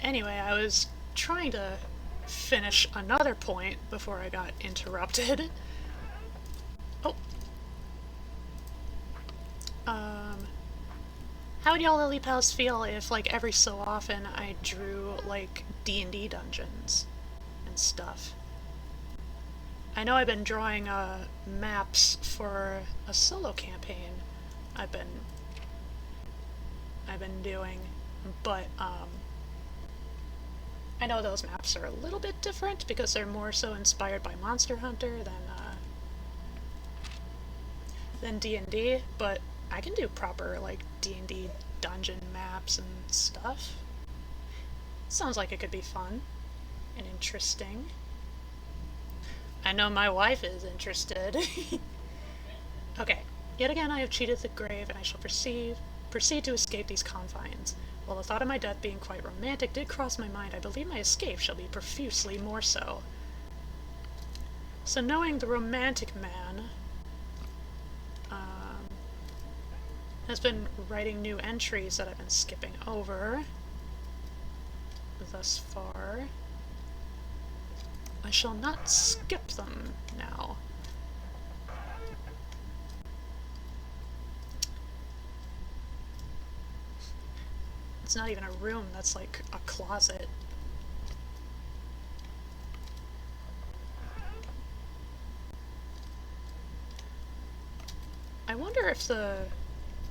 Anyway, I was trying to finish another point before I got interrupted. Oh. How would y'all Lily Pals feel if, like, every so often I drew, like, D&D dungeons and stuff? I know I've been drawing maps for a solo campaign I've been doing, but I know those maps are a little bit different because they're more so inspired by Monster Hunter than D&D, but I can do proper like D&D dungeon maps and stuff. Sounds like it could be fun and interesting. I know my wife is interested. Okay, yet again I have cheated the grave, and I shall proceed to escape these confines. While the thought of my death being quite romantic did cross my mind, I believe my escape shall be profusely more so. So knowing the romantic man has been writing new entries that I've been skipping over thus far, I shall not skip them now. It's not even a room, that's like a closet. I wonder if the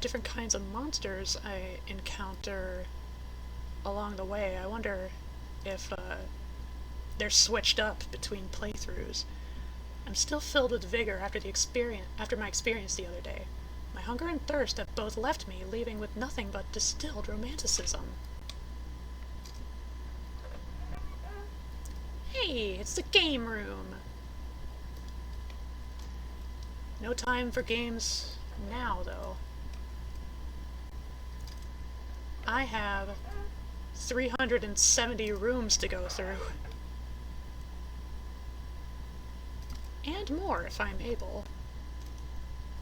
different kinds of monsters I encounter along the way, I wonder if they're switched up between playthroughs. I'm still filled with vigor after my experience the other day. My hunger and thirst have both left me, leaving with nothing but distilled romanticism. Hey, it's the game room! No time for games now, though. I have 370 rooms to go through. And more, if I'm able.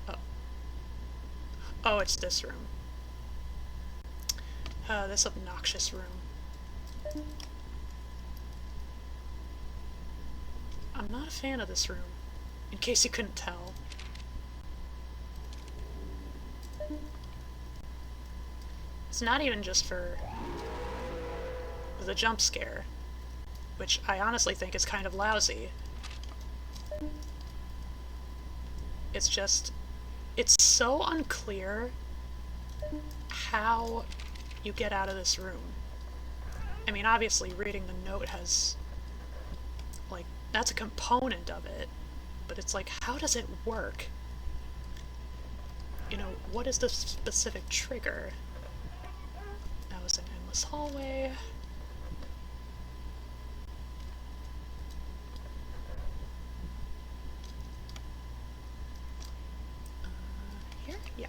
Oh. Oh, it's this room. This obnoxious room. I'm not a fan of this room, in case you couldn't tell. It's not even just for the jump scare, which I honestly think is kind of lousy. It's just, it's so unclear how you get out of this room. I mean, obviously reading the note has, like, that's a component of it, but it's like, how does it work? You know, what is the specific trigger? That was an endless hallway. Here? Yeah.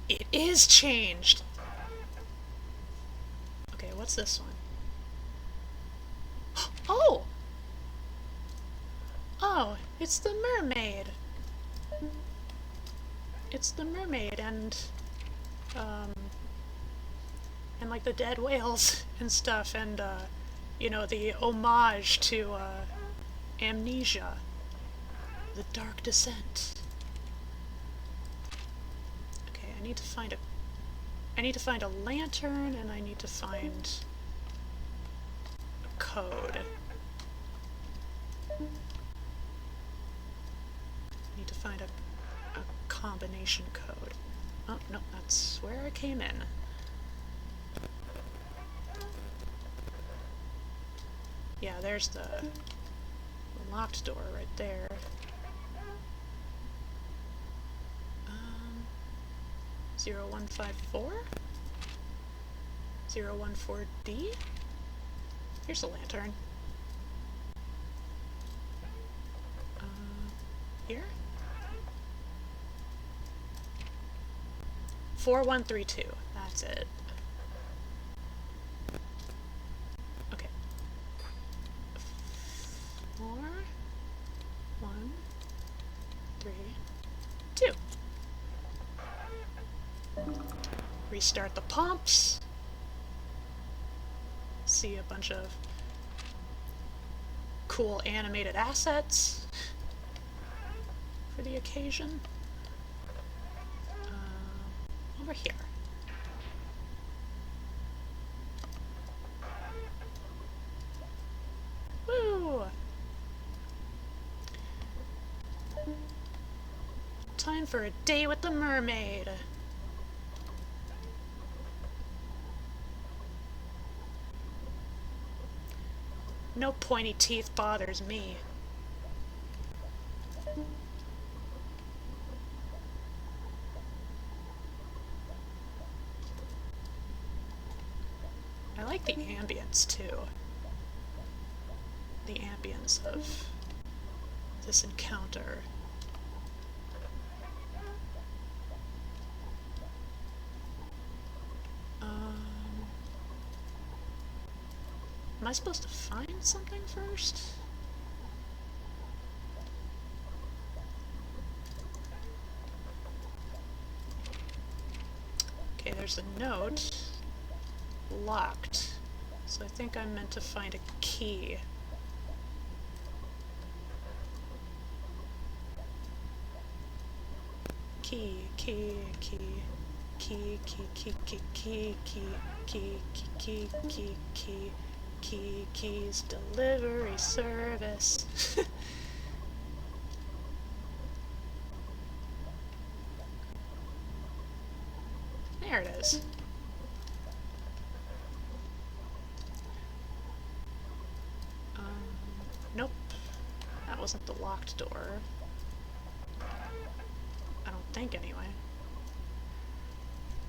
It is changed! Okay, what's this one? Oh! Oh, it's the mermaid! It's the mermaid and like the dead whales and stuff, and you know, the homage to Amnesia, the Dark Descent. Okay, I need to find a lantern, and I need to find a code. I need to find a combination code. Oh, no, that's where I came in. Yeah, there's the locked door right there. 0154? 014D? Here's a lantern. Here? 4132. That's it. Okay. 4, 1, 3, 2. Restart the pumps. See a bunch of cool animated assets for the occasion. Over here. Woo! Time for a date with the mermaid. No pointy teeth bothers me. I like the ambience too. The ambience of this encounter. Am I supposed to find something first? Okay, there's a note. Locked. So I think I'm meant to find a key. Key, key, key, key, key, key, key, key, key, key, key, key, key, key, keys, delivery service. There it is. Nope. That wasn't the locked door. I don't think, anyway.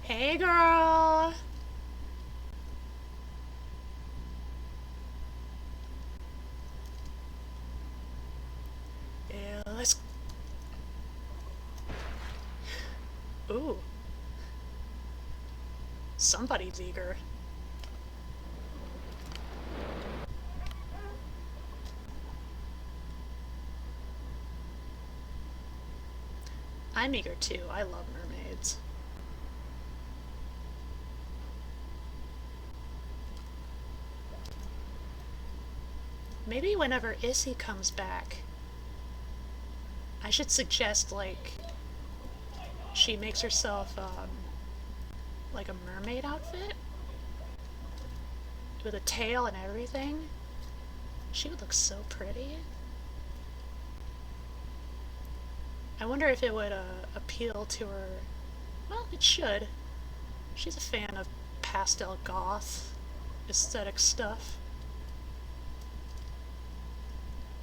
Hey, girl! Yeah, let's... Ooh. Somebody's eager. I'm eager too. I love mermaids. Maybe whenever Issy comes back, I should suggest, like, she makes herself, like a mermaid outfit? With a tail and everything? She would look so pretty. I wonder if it would appeal to her. Well, it should. She's a fan of pastel goth aesthetic stuff.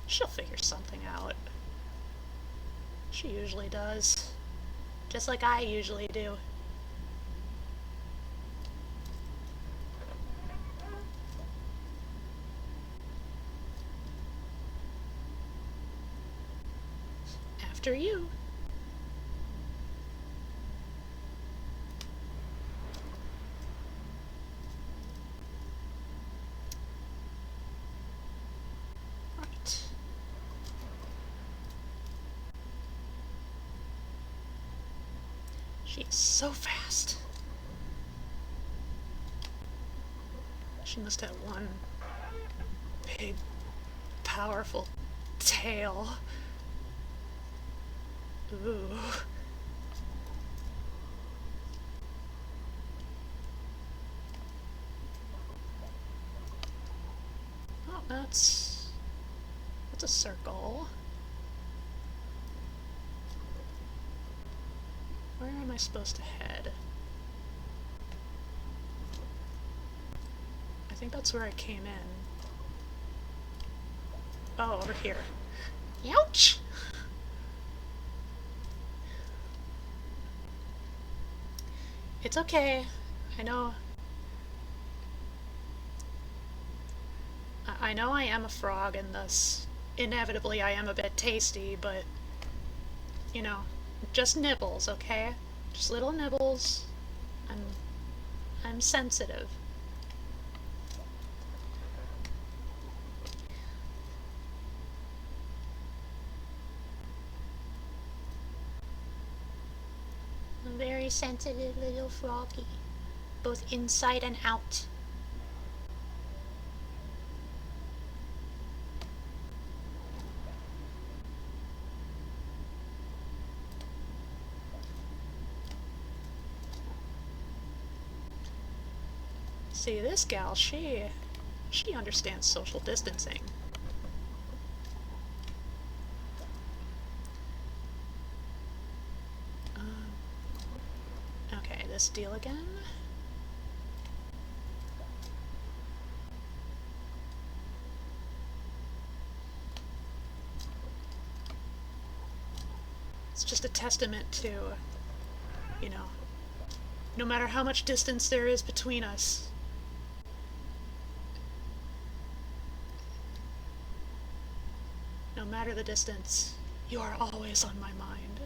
She'll figure something out. She usually does. Just like I usually do. After you. Right. She is so fast. She must have one big, powerful tail. Ooh. Oh, that's a circle. Where am I supposed to head? I think that's where I came in. Oh, over here. Ouch! It's okay. I know I am a frog and thus inevitably I am a bit tasty, but you know, just nibbles, okay? Just little nibbles. I'm sensitive. A very sensitive little froggy, both inside and out. See, this gal, she understands social distancing. this deal again. It's just a testament to, you know, no matter how much distance there is between us, no matter the distance, you are always on my mind.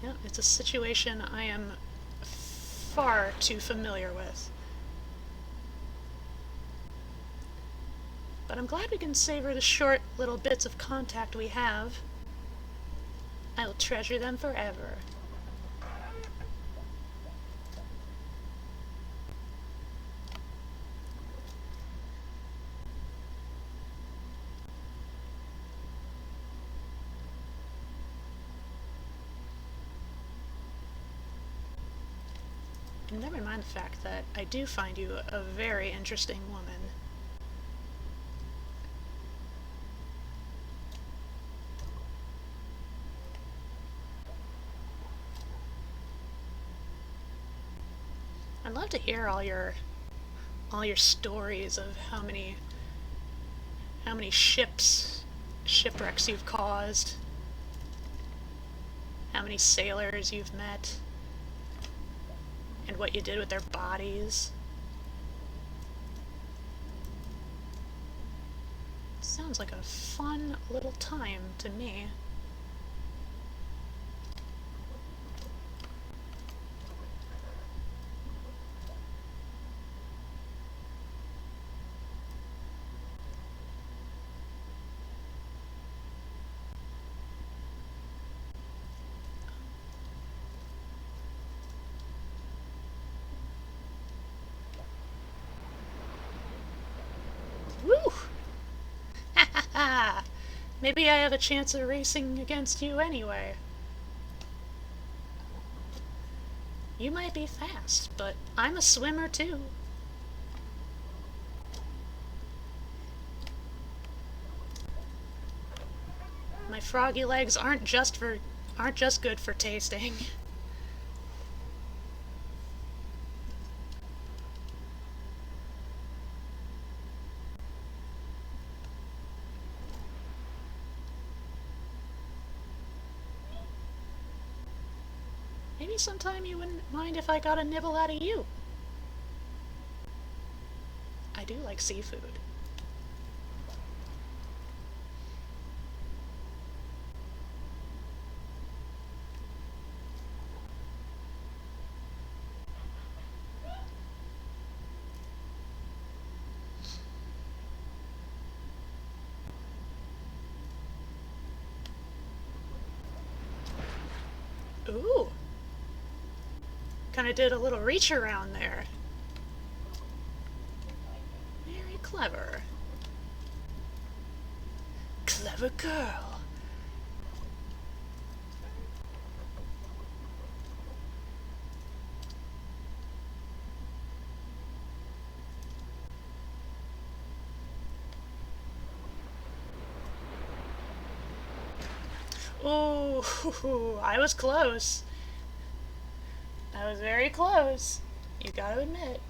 Yeah, it's a situation I am far too familiar with. But I'm glad we can savor the short little bits of contact we have. I will treasure them forever. And never mind the fact that I do find you a very interesting woman. I'd love to hear all your stories of how many shipwrecks you've caused, how many sailors you've met, and what you did with their bodies. Sounds like a fun little time to me. Woo! Ha ha ha! Maybe I have a chance of racing against you anyway. You might be fast, but I'm a swimmer too. My froggy legs aren't just good for tasting. Maybe sometime you wouldn't mind if I got a nibble out of you. I do like seafood. Ooh. Kinda did a little reach around there. Very clever. Clever girl. Oh, I was close. I was very close. You gotta admit.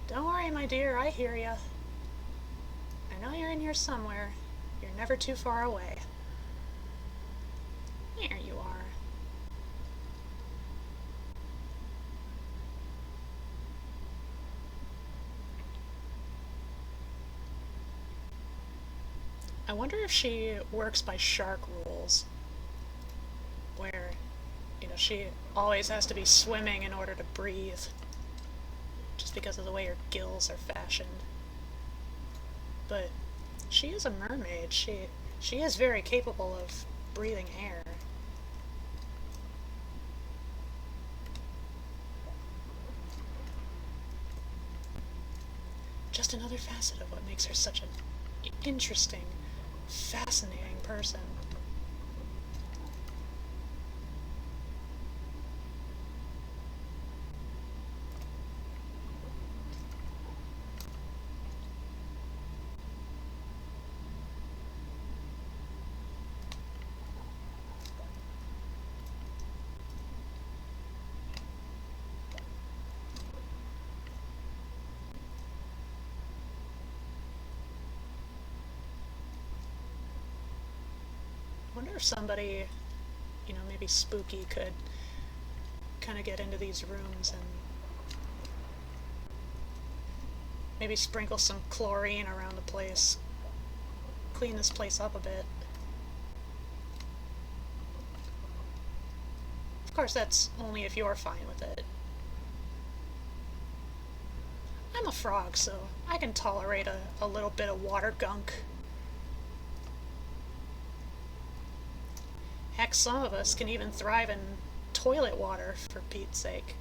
Don't worry, my dear, I hear ya. I know you're in here somewhere. You're never too far away. There you are. I wonder if she works by shark rules, where, you know, she always has to be swimming in order to breathe, just because of the way her gills are fashioned. But she is a mermaid. She is very capable of breathing air. Just another facet of what makes her such an interesting Fascinating person. I wonder if somebody, you know, maybe spooky could kind of get into these rooms and maybe sprinkle some chlorine around the place. Clean this place up a bit. Of course, that's only if you're fine with it. I'm a frog, so I can tolerate a little bit of water gunk. Heck, some of us can even thrive in toilet water, for Pete's sake.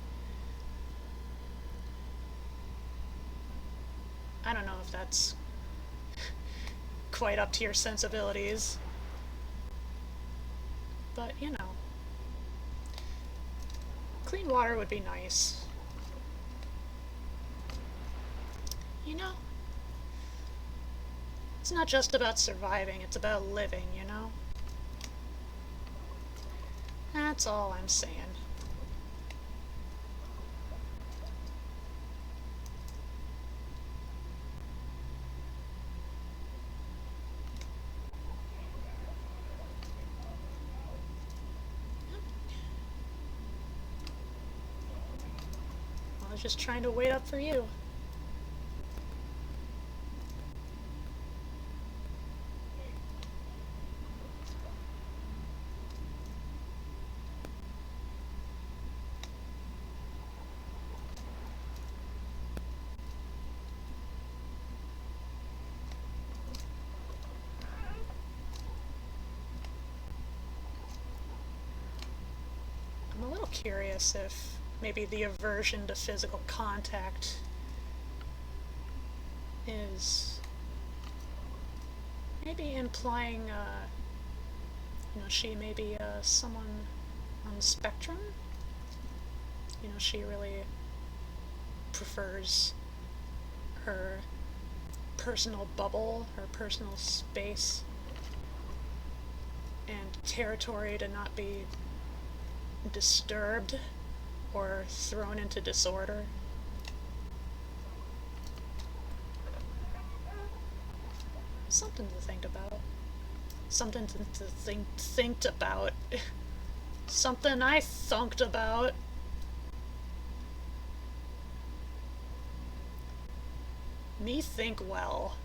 I don't know if that's quite up to your sensibilities. But, you know. Clean water would be nice. You know? It's not just about surviving, it's about living, you know? That's all I'm saying. I was just trying to wait up for you. I'm a little curious if maybe the aversion to physical contact is maybe implying, you know, she may be someone on the spectrum. You know, she really prefers her personal bubble, her personal space, and territory to not be disturbed or thrown into disorder. Something to think about. Something to think about. Something I thunked about. Me think well.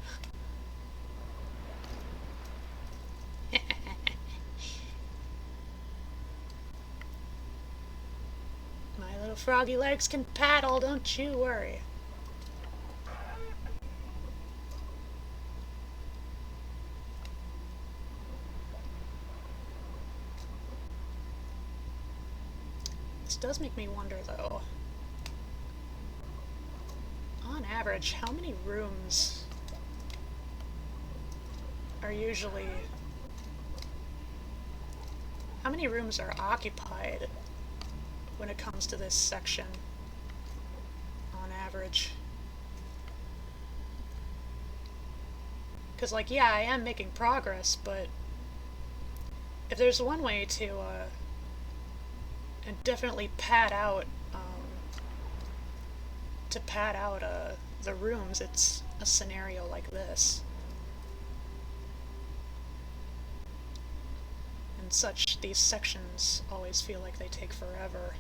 My little froggy legs can paddle, don't you worry. This does make me wonder, though. On average, how many rooms are usually... How many rooms are occupied when it comes to this section, on average? Because, like, yeah, I am making progress, but if there's one way to definitely pad out the rooms, it's a scenario like this. And such, these sections always feel like they take forever.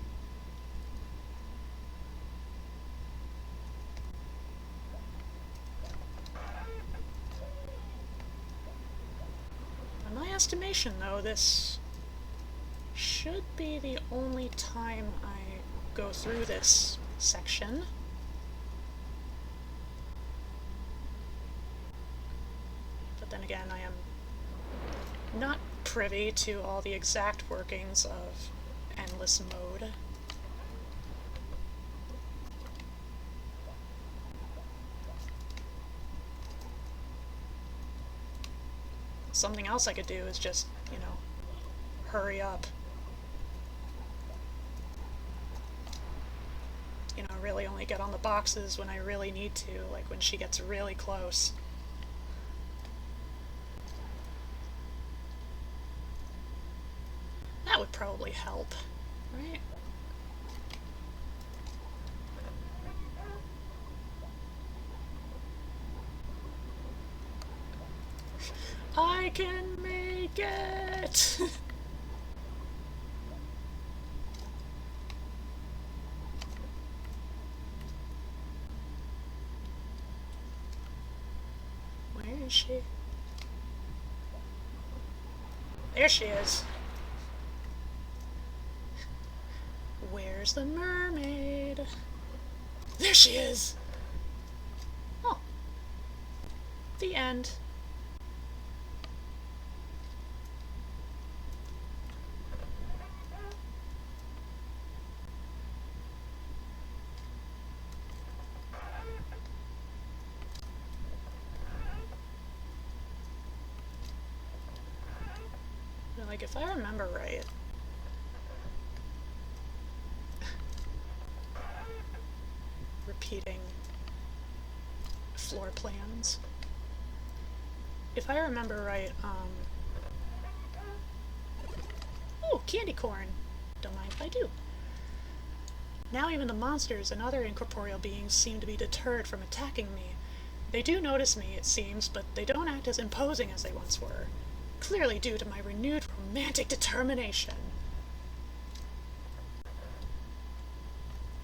By my estimation, though, this should be the only time I go through this section. But then again, I am not privy to all the exact workings of endless mode. Something else I could do is just, hurry up. Really only get on the boxes when I really need to, like when she gets really close. That would probably help, right? I can make it! Where is she? There she is. Where's the mermaid? There she is! Oh. The end. Like, if I remember right, repeating floor plans. If I remember right, oh, candy corn! Don't mind if I do. Now even the monsters and other incorporeal beings seem to be deterred from attacking me. They do notice me, it seems, but they don't act as imposing as they once were. Clearly due to my renewed romantic determination.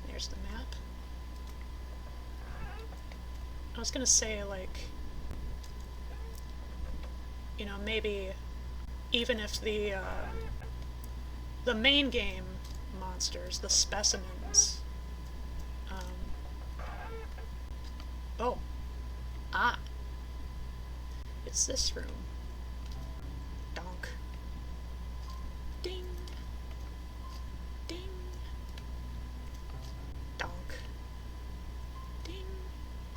There's the map. I was gonna say, like, maybe even if the main game monsters, the specimens, oh, it's this room. Donk. Ding. Ding. Donk. Ding.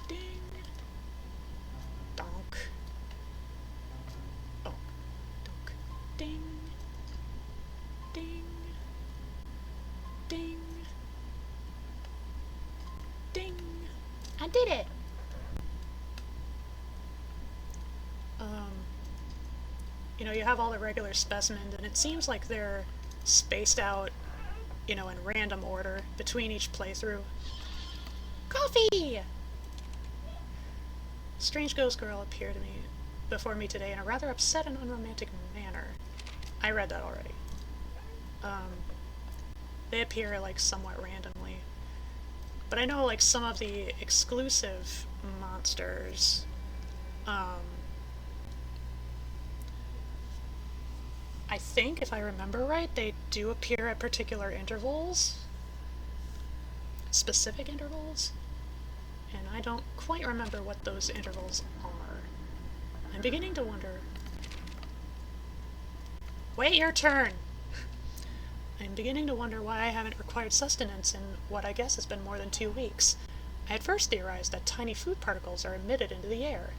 Ding. Donk. Oh. Donk. Ding. Ding. Ding. Ding. I did it! You have all the regular specimens, and it seems like they're spaced out, in random order between each playthrough. Coffee! Strange ghost girl appeared to me before me today in a rather upset and unromantic manner. I read that already. They appear, like, somewhat randomly. But I know, like, some of the exclusive monsters, I think, if I remember right, they do appear at particular intervals. Specific intervals. And I don't quite remember what those intervals are. I'm beginning to wonder... Wait your turn! I'm beginning to wonder why I haven't required sustenance in what I guess has been more than 2 weeks. I had first theorized that tiny food particles are emitted into the air.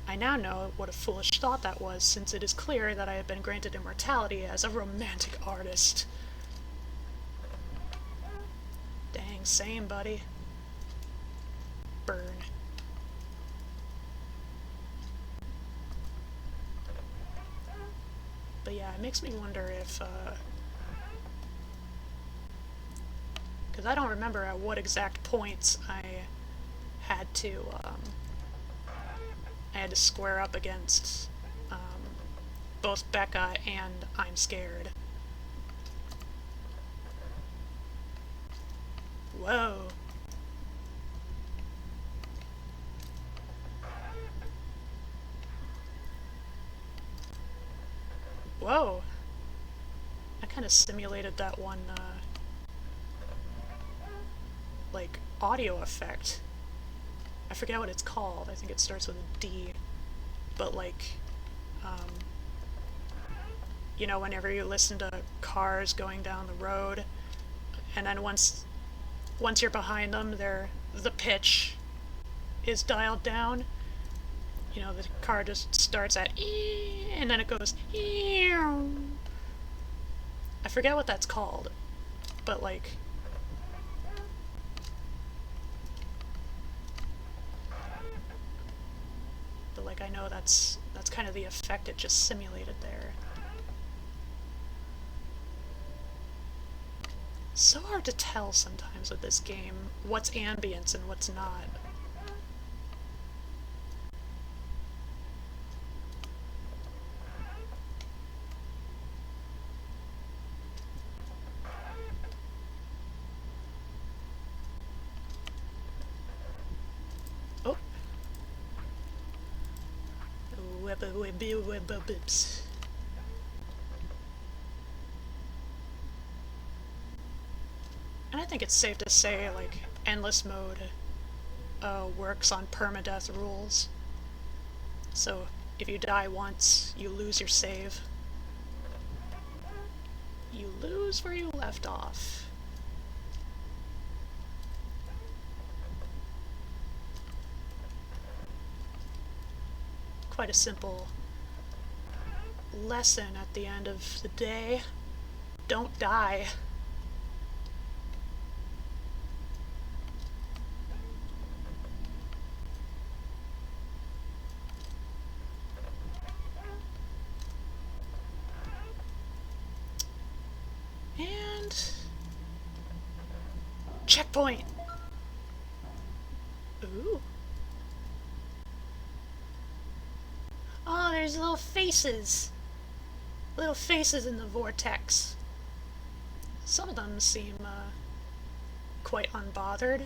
I now know what a foolish thought that was, since it is clear that I have been granted immortality as a romantic artist. Dang, same, buddy. Burn. But yeah, it makes me wonder if, because I don't remember at what exact points I had to square up against both Becca and I'm Scared. Whoa. Whoa. I kind of simulated that one, like, audio effect. I forget what it's called. I think it starts with a D. But, like, whenever you listen to cars going down the road, and then once you're behind them, the pitch is dialed down. You know, the car just starts at and then it goes. I forget what that's called, but like. But like I know that's kind of the effect it just simulated there. So hard to tell sometimes with this game what's ambience and what's not. Oh. And I think it's safe to say, like, endless mode works on permadeath rules. So if you die once, you lose your save. You lose where you left off. Quite a simple lesson at the end of the day. Don't die. And checkpoint. Ooh. Oh, there's little faces. Little faces in the vortex. Some of them seem quite unbothered.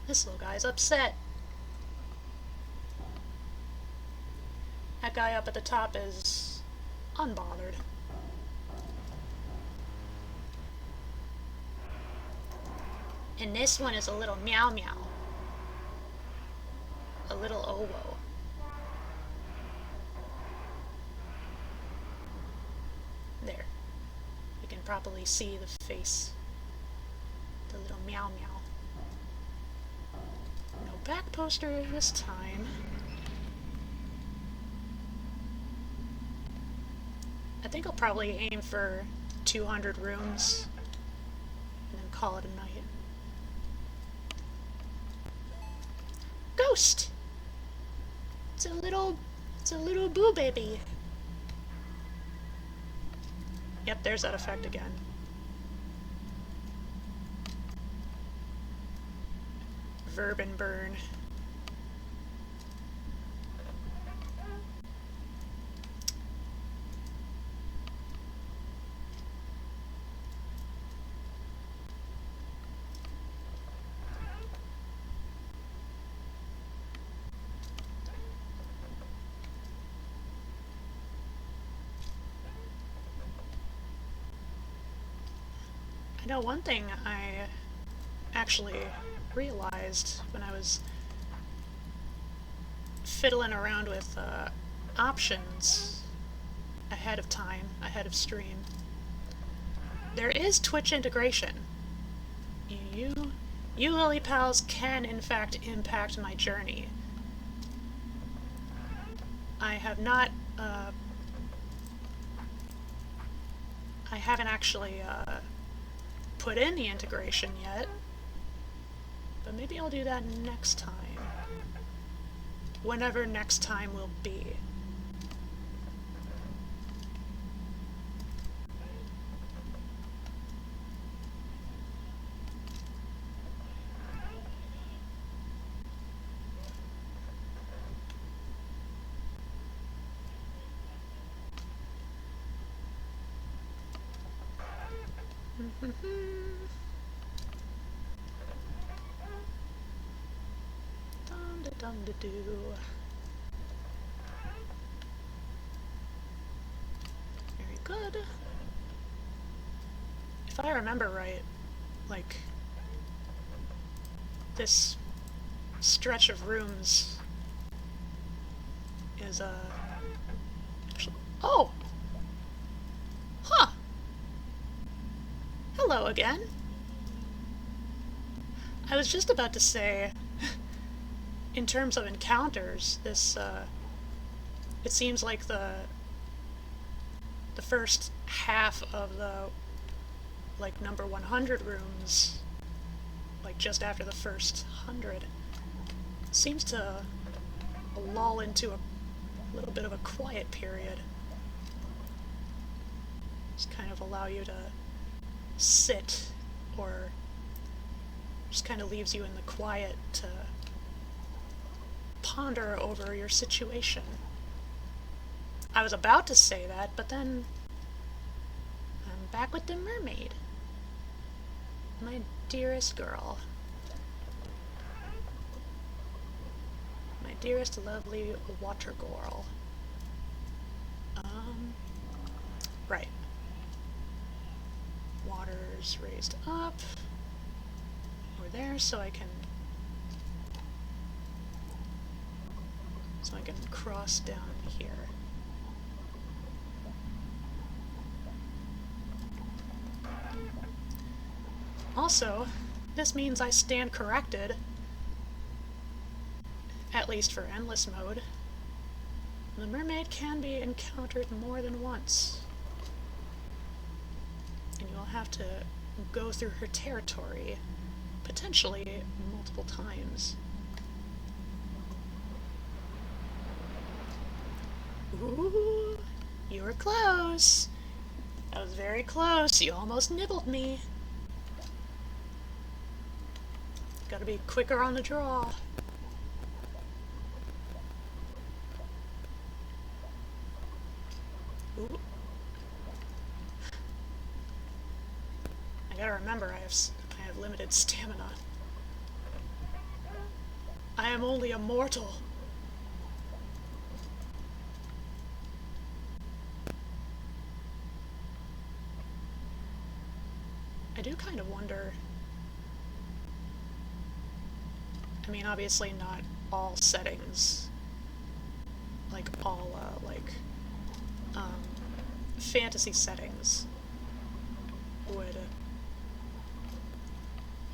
This little guy's upset. That guy up at the top is unbothered. And this one is a little meow meow. A little owo. There. You can probably see the face. The little meow meow. No back poster this time. I think I'll probably aim for 200 rooms and then call it a night. Ghost! It's a little boo baby. Yep, there's that effect again. Verb and burn. I know one thing I actually realized when I was fiddling around with options ahead of time, ahead of stream. There is Twitch integration. You Lily Pals can in fact impact my journey. I have not, I haven't actually put in the integration yet, but maybe I'll do that next time. Whenever next time will be. Dum-da-dum-da-doo. Very good. If I remember right, like, this stretch of rooms is, actually, oh! Huh! Hello again. I was just about to say, in terms of encounters, this it seems like the first half of the like number 100 rooms, like just after the first 100, seems to lull into a little bit of a quiet period. Just kind of allow you to sit, or just kind of leaves you in the quiet to ponder over your situation. I was about to say that, but then I'm back with the mermaid. My dearest girl. My dearest lovely water girl. Right. Water's raised up over there, so I can cross down here. Also, this means I stand corrected, at least for endless mode. The mermaid can be encountered more than once, and you'll have to go through her territory, potentially multiple times. Ooh, you were close. That was very close. You almost nibbled me. Gotta be quicker on the draw. Ooh. I gotta remember, I have limited stamina. I am only a mortal. I do kind of wonder. I mean, obviously not all settings, like all, fantasy settings would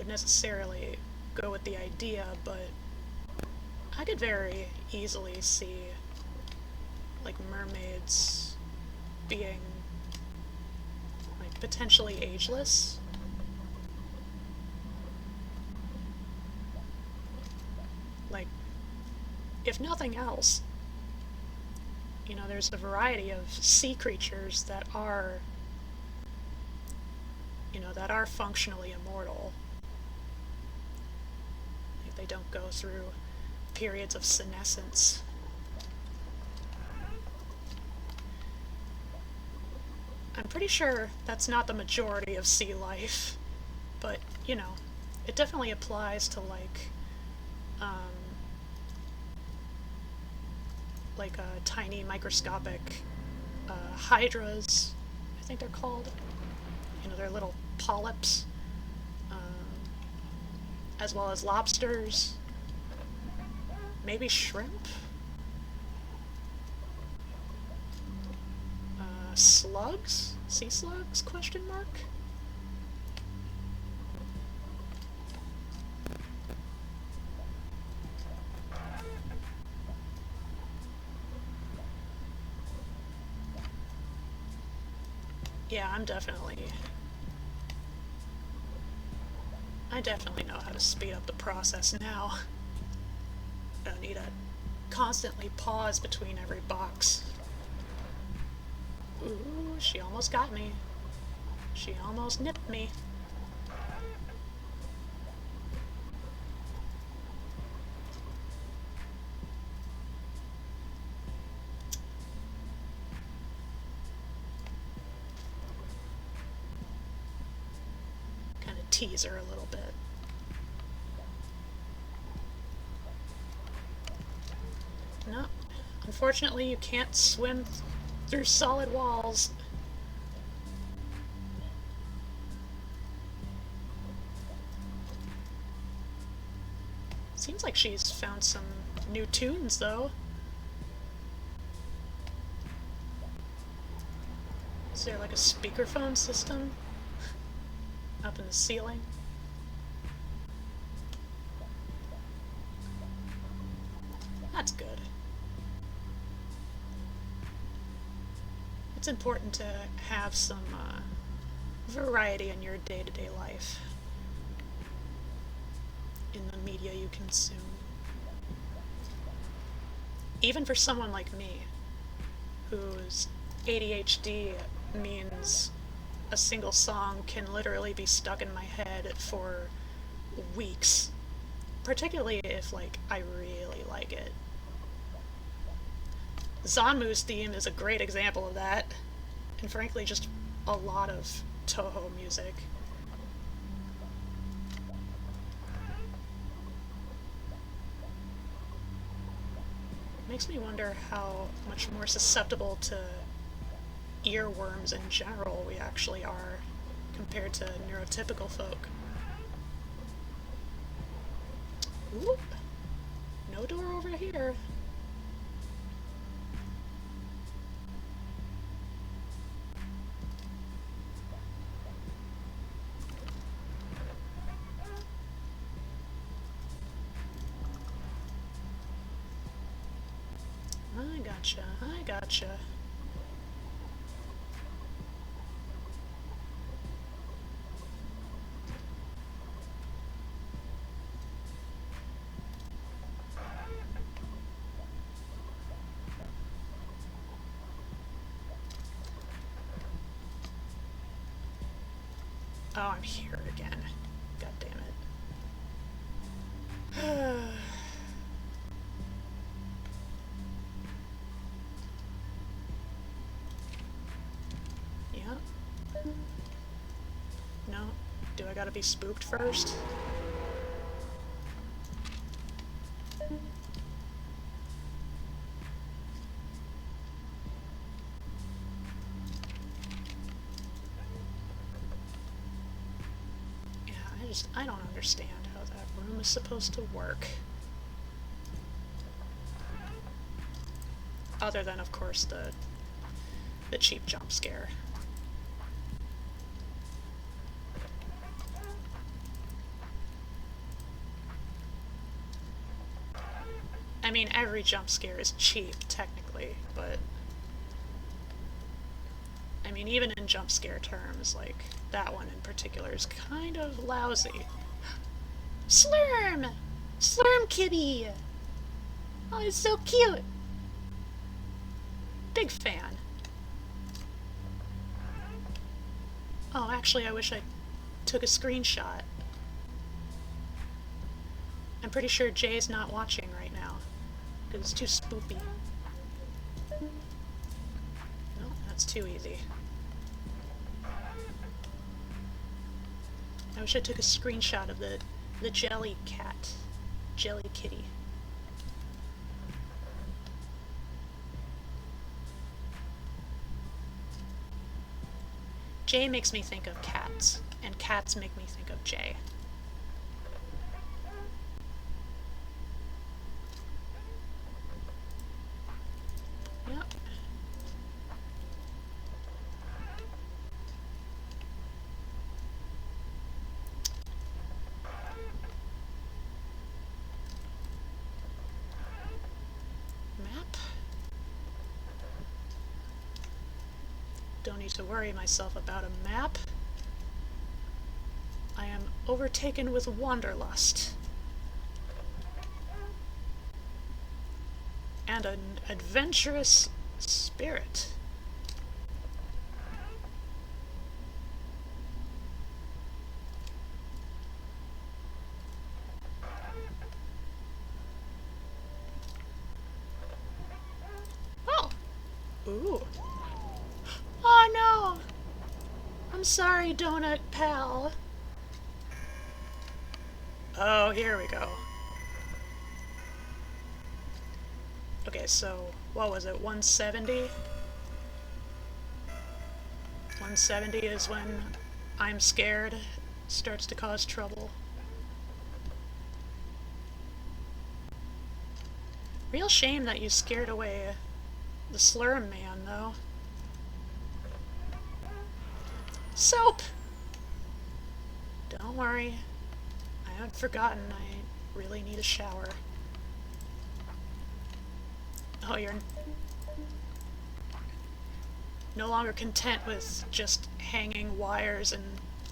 necessarily go with the idea, but I could very easily see, like, mermaids being, like, potentially ageless. Like, if nothing else, you know, there's a variety of sea creatures that are, you know, that are functionally immortal. Like, they don't go through periods of senescence. I'm pretty sure that's not the majority of sea life, but, you know, it definitely applies to, like tiny microscopic hydras, I think they're called. You know, they're little polyps, as well as lobsters, maybe shrimp, slugs, sea slugs, question mark? Yeah, I definitely know how to speed up the process now. I don't need to constantly pause between every box. Ooh, she almost got me. She almost nipped me. Tease her a little bit. No, unfortunately you can't swim through solid walls. Seems like she's found some new tunes though. Is there like a speakerphone system up in the ceiling? That's good. It's important to have some variety in your day-to-day life in the media you consume. Even for someone like me, whose ADHD means a single song can literally be stuck in my head for weeks, particularly if, like, I really like it. Zanmu's theme is a great example of that, and frankly just a lot of Toho music. Makes me wonder how much more susceptible to earworms in general we actually are compared to neurotypical folk. Oop! No door over here. I gotcha. Oh, I'm here again. God damn it. Yeah. No. Do I gotta be spooked first? I don't understand how that room is supposed to work. Other than, of course, the cheap jump scare. I mean, every jump scare is cheap, technically, but... I mean, even in jump scare terms, like, that one in particular is kind of lousy. Slurm! Slurm kitty! Oh, it's so cute! Big fan. Oh, actually, I wish I took a screenshot. I'm pretty sure Jay's not watching right now, because it's too spoopy. No, that's too easy. I wish I took a screenshot of the jelly cat. Jelly kitty. Jay makes me think of cats, and cats make me think of Jay. Yep. Map? Don't need to worry myself about a map. I am overtaken with wanderlust. And an adventurous spirit. Oh! Ooh. Oh no! I'm sorry, Donut Pal. Oh, here we go. Okay, so, what was it, 170? 170 is when I'm scared starts to cause trouble. Real shame that you scared away the Slurm Man, though. Soap! Don't worry. I haven't forgotten I really need a shower. Oh, you're no longer content with just hanging wires and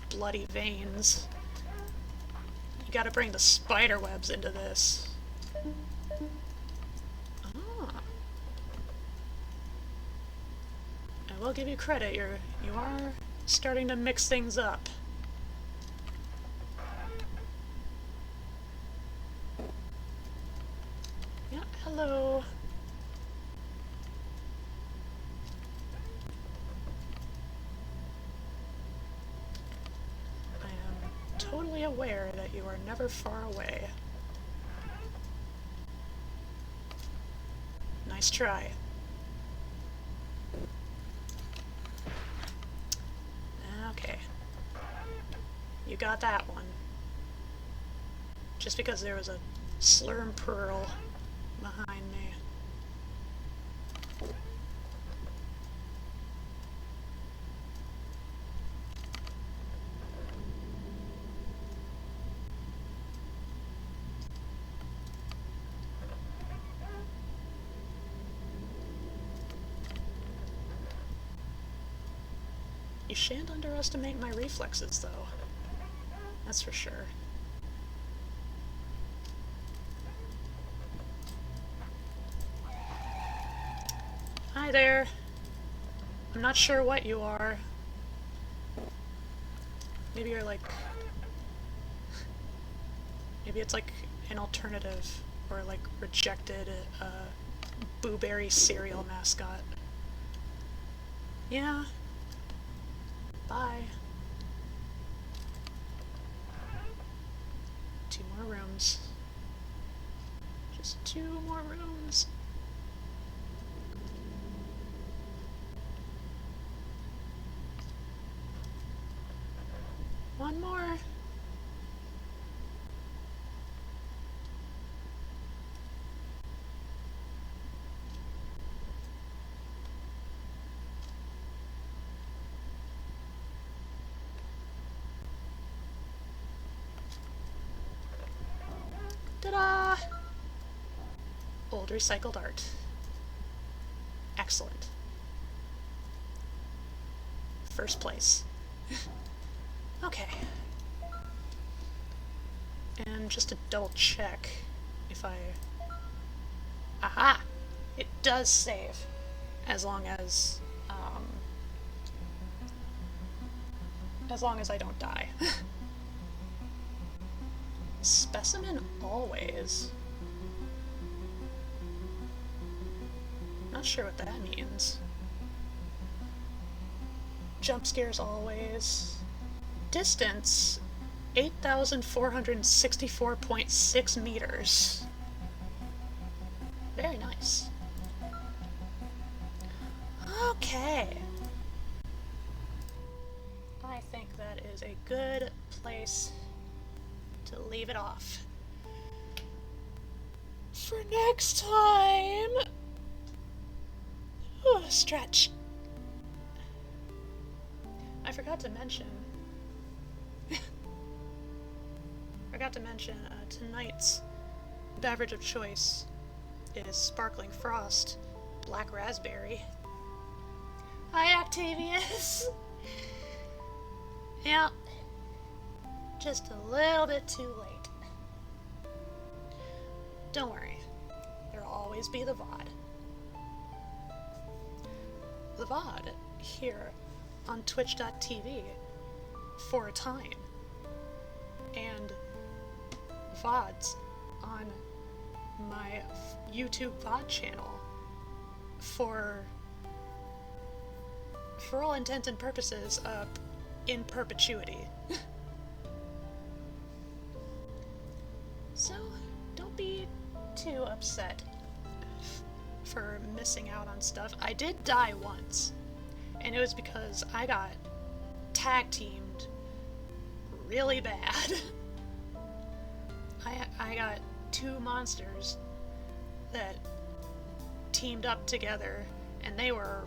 bloody veins. You gotta bring the spider webs into this. Ah. I will give you credit, you are starting to mix things up. Yeah, hello. I am totally aware that you are never far away. Nice try. Okay. You got that one. Just because there was a slurm pearl behind me. You shan't underestimate my reflexes, though. That's for sure. Hi there. I'm not sure what you are. Maybe you're like... Maybe it's like an alternative or like rejected Boo Berry cereal mascot. Yeah. Bye. 2 more rooms. Just 2 more rooms. One more. Ta-da! Old recycled art. Excellent. First place. Okay. And just to double check if I... Aha! It does save. As long as I don't die. Specimen always. Not sure what that means. Jump scares always. Distance 8,464.6 meters. Very nice. Okay. I think that is a good place to leave it off. For next time... Ooh, stretch. I forgot to mention... tonight's beverage of choice is Sparkling Frost, Black Raspberry. Hi, Octavius! Yeah, just a little bit too late. Don't worry, there'll always be the VOD. The VOD here on twitch.tv for a time, and VODs on my YouTube VOD channel for all intents and purposes in perpetuity. So don't be too upset for missing out on stuff. I did die once, and it was because I got tag teamed really bad. I got 2 monsters that teamed up together, and they were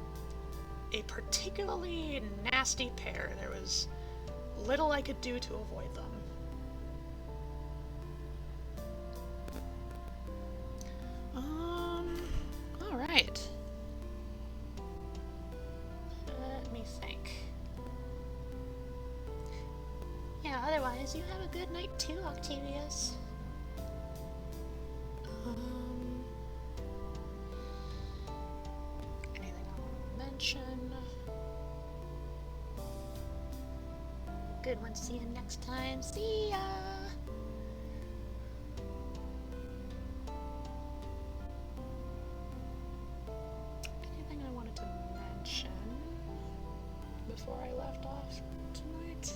a particularly nasty pair. There was little I could do to avoid them. please, you have a good night too, Octavius. Anything I want to mention? Good one. See you next time. See ya! Anything I wanted to mention before I left off tonight?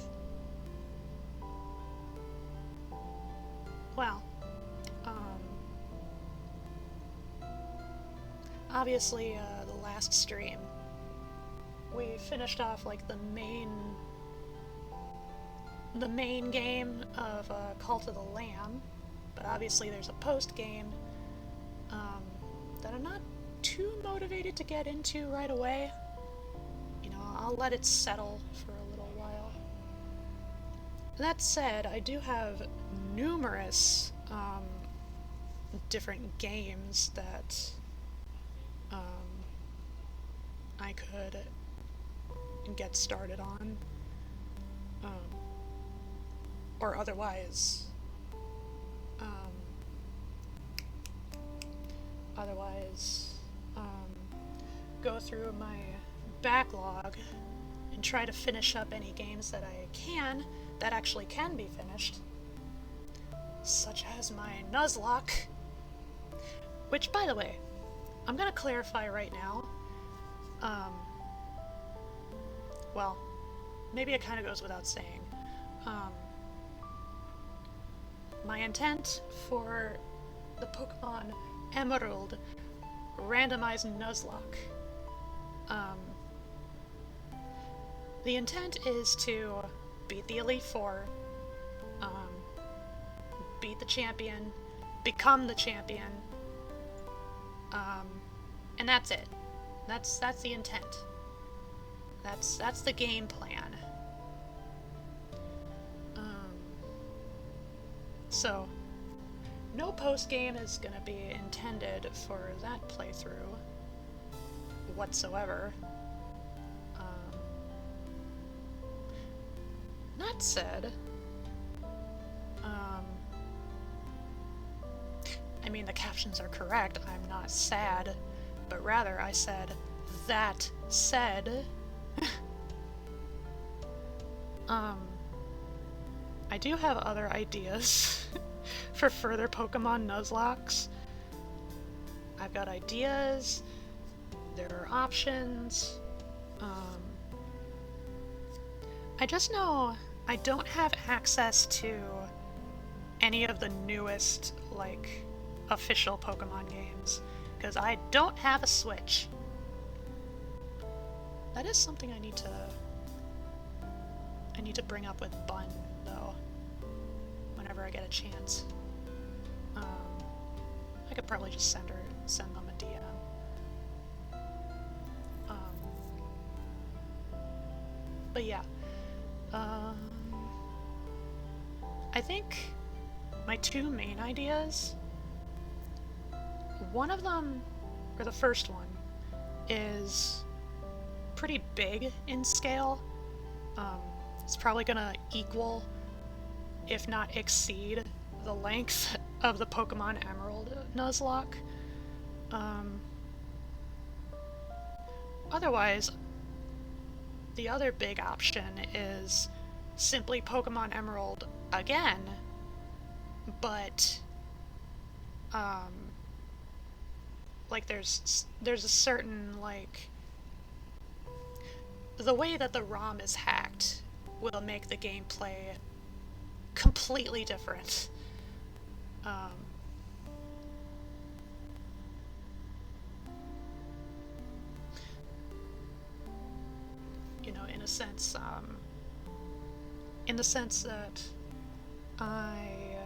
Well, obviously, the last stream, we finished off, like, the main game of Cult of the Lamb, but obviously there's a post-game that I'm not too motivated to get into right away. You know, I'll let it settle for a little while. That said, I do have numerous different games that I could get started on, or otherwise go through my backlog and try to finish up any games that I can that actually can be finished, such as my Nuzlocke, which, by the way, I'm gonna clarify right now. Well, maybe it kind of goes without saying. My intent for the Pokemon Emerald randomized Nuzlocke, the intent is to beat the Elite Four, beat the champion, become the champion, and that's it. That's the intent. That's the game plan. So, no post-game is gonna be intended for that playthrough whatsoever. That said, I mean, the captions are correct. I'm not sad, but rather I said, that said, I do have other ideas for further Pokemon Nuzlockes. I've got ideas, there are options, I just know I don't have access to any of the newest, like, official Pokemon games, because I don't have a Switch. That is something I need to bring up with Bun, though, whenever I get a chance. I could probably just send them a DM. But yeah, I think my two main ideas, one of them, or the first one, is pretty big in scale. It's probably gonna equal, if not exceed, the length of the Pokemon Emerald Nuzlocke. Otherwise, the other big option is simply Pokemon Emerald again, but like there's a certain, like, the way that the ROM is hacked will make the gameplay completely different. You know, in the sense that I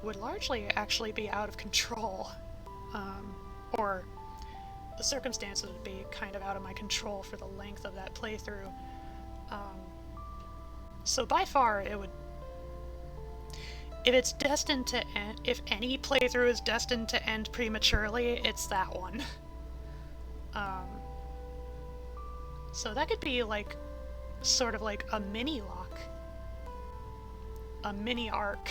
would largely actually be out of control, or the circumstances would be kind of out of my control for the length of that playthrough. So by far, it would, if it's destined to end, if any playthrough is destined to end prematurely, it's that one. So that could be like, sort of like a mini lock a mini arc,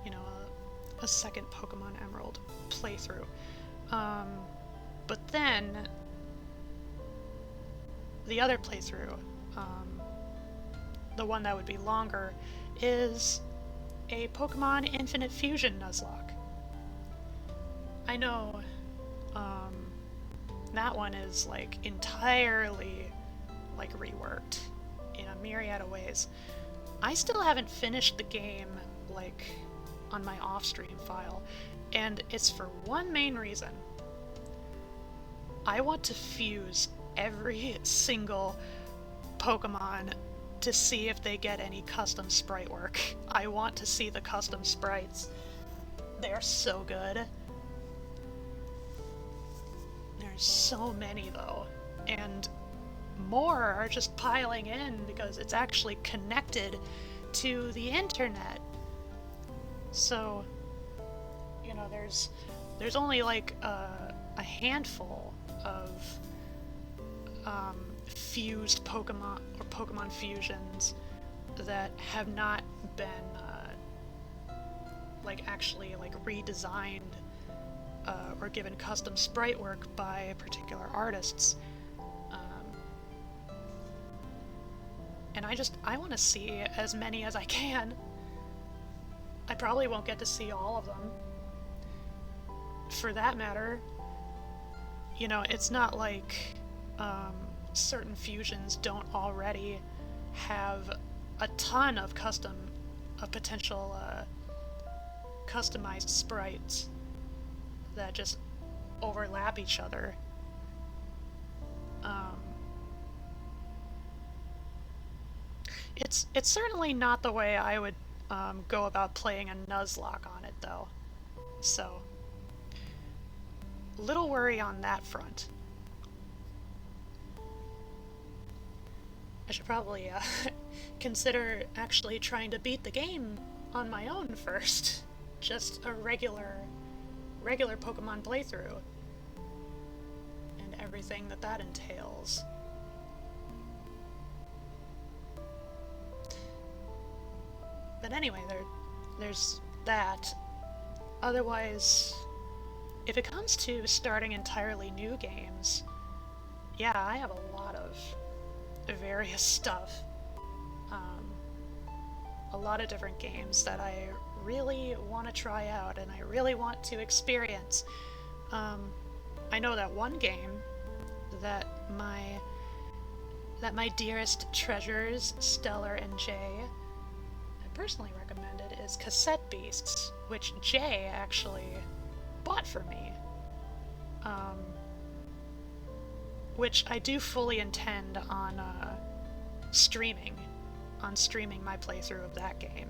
you know, a second Pokemon Emerald playthrough. But then the other playthrough, the one that would be longer, is a Pokemon Infinite Fusion Nuzlocke. I know that one is like entirely like reworked in a myriad of ways. I still haven't finished the game like on my off-stream file, and it's for one main reason. I want to fuse every single Pokemon to see if they get any custom sprite work. I want to see the custom sprites. They're so good. There's so many though, and more are just piling in because it's actually connected to the internet. So, you know, there's only like a handful of fused Pokemon or Pokemon fusions that have not been like actually like redesigned or given custom sprite work by particular artists. And I want to see as many as I can. I probably won't get to see all of them. For that matter, you know, it's not like certain fusions don't already have a ton of potential customized sprites that just overlap each other. It's certainly not the way I would go about playing a Nuzlocke on it, though. So, little worry on that front. I should probably consider actually trying to beat the game on my own first. Just a regular Pokemon playthrough. And everything that entails. But anyway, there's that. Otherwise, if it comes to starting entirely new games, yeah, I have a lot of various stuff. A lot of different games that I really want to try out and I really want to experience. I know that one game that my dearest treasures, Stellar and Jay, personally recommended is Cassette Beasts, which Jay actually bought for me. Which I do fully intend on streaming my playthrough of that game.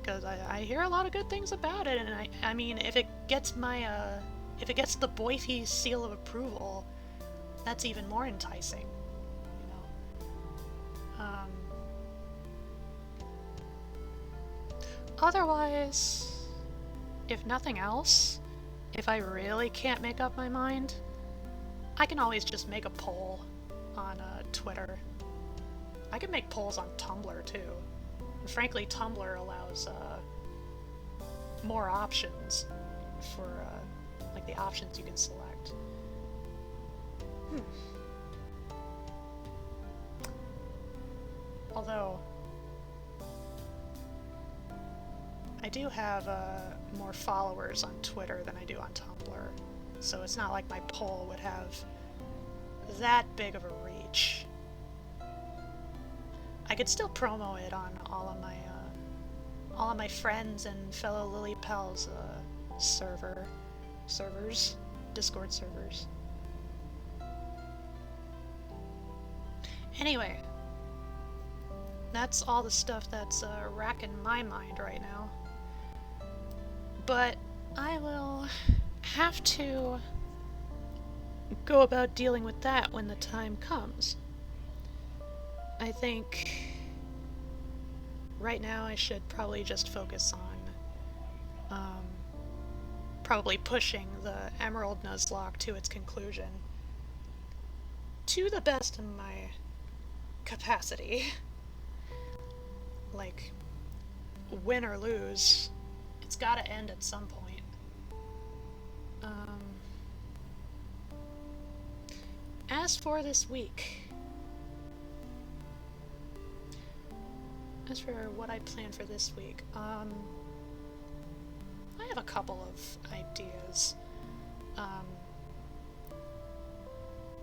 Because I hear a lot of good things about it, and I mean, if it gets the Boyfie seal of approval, that's even more enticing. Otherwise, if nothing else, if I really can't make up my mind, I can always just make a poll on Twitter. I can make polls on Tumblr too. And frankly, Tumblr allows more options for like the options you can select. Although I do have more followers on Twitter than I do on Tumblr, so it's not like my poll would have that big of a reach. I could still promo it on all of my friends and fellow Lily Pals servers, Discord servers. Anyway, that's all the stuff that's racking my mind right now. But I will have to go about dealing with that when the time comes. I think right now I should probably just focus on probably pushing the Emerald Nuzlocke to its conclusion to the best of my capacity. Like, win or lose, it's gotta end at some point. As for this week, as for what I plan for this week, I have a couple of ideas.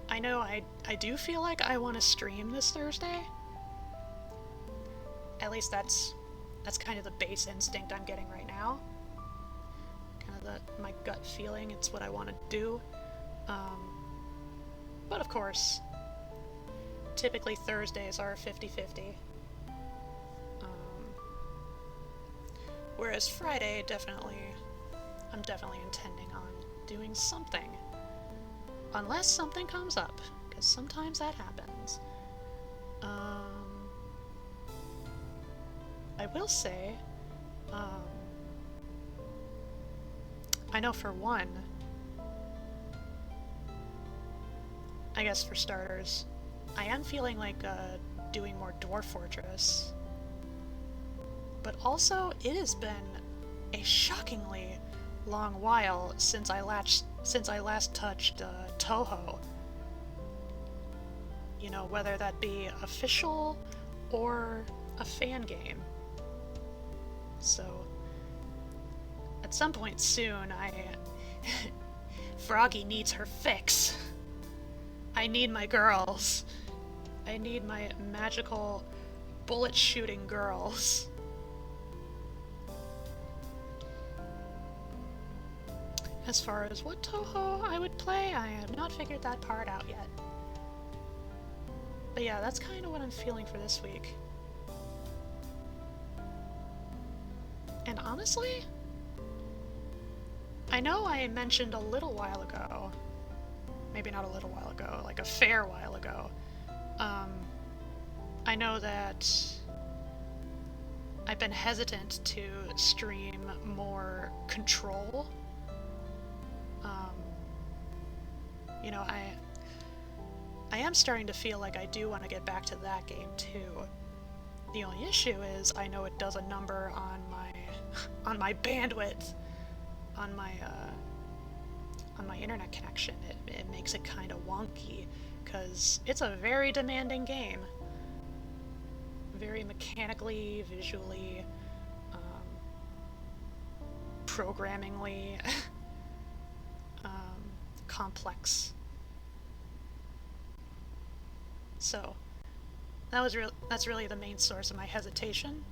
I know I do feel like I want to stream this Thursday. At least that's kind of the base instinct I'm getting right now. Kind of my gut feeling, it's what I want to do. But of course, typically Thursdays are 50-50. Whereas Friday, I'm definitely intending on doing something. Unless something comes up, because sometimes that happens. I will say, I know for one, I guess for starters, I am feeling like doing more Dwarf Fortress. But also, it has been a shockingly long while since I last touched Toho. You know, whether that be official or a fan game. So, at some point soon, Froggy needs her fix. I need my girls. I need my magical bullet-shooting girls. As far as what Toho I would play, I have not figured that part out yet. But yeah, that's kind of what I'm feeling for this week. And honestly, I know I mentioned a little while ago, maybe not a little while ago, like a fair while ago, I know that I've been hesitant to stream more Control. You know, I am starting to feel like I do want to get back to that game too. The only issue is I know it does a number on my bandwidth, on my internet connection. It makes it kind of wonky because it's a very demanding game, very mechanically, visually, programmingly complex. So that's really the main source of my hesitation.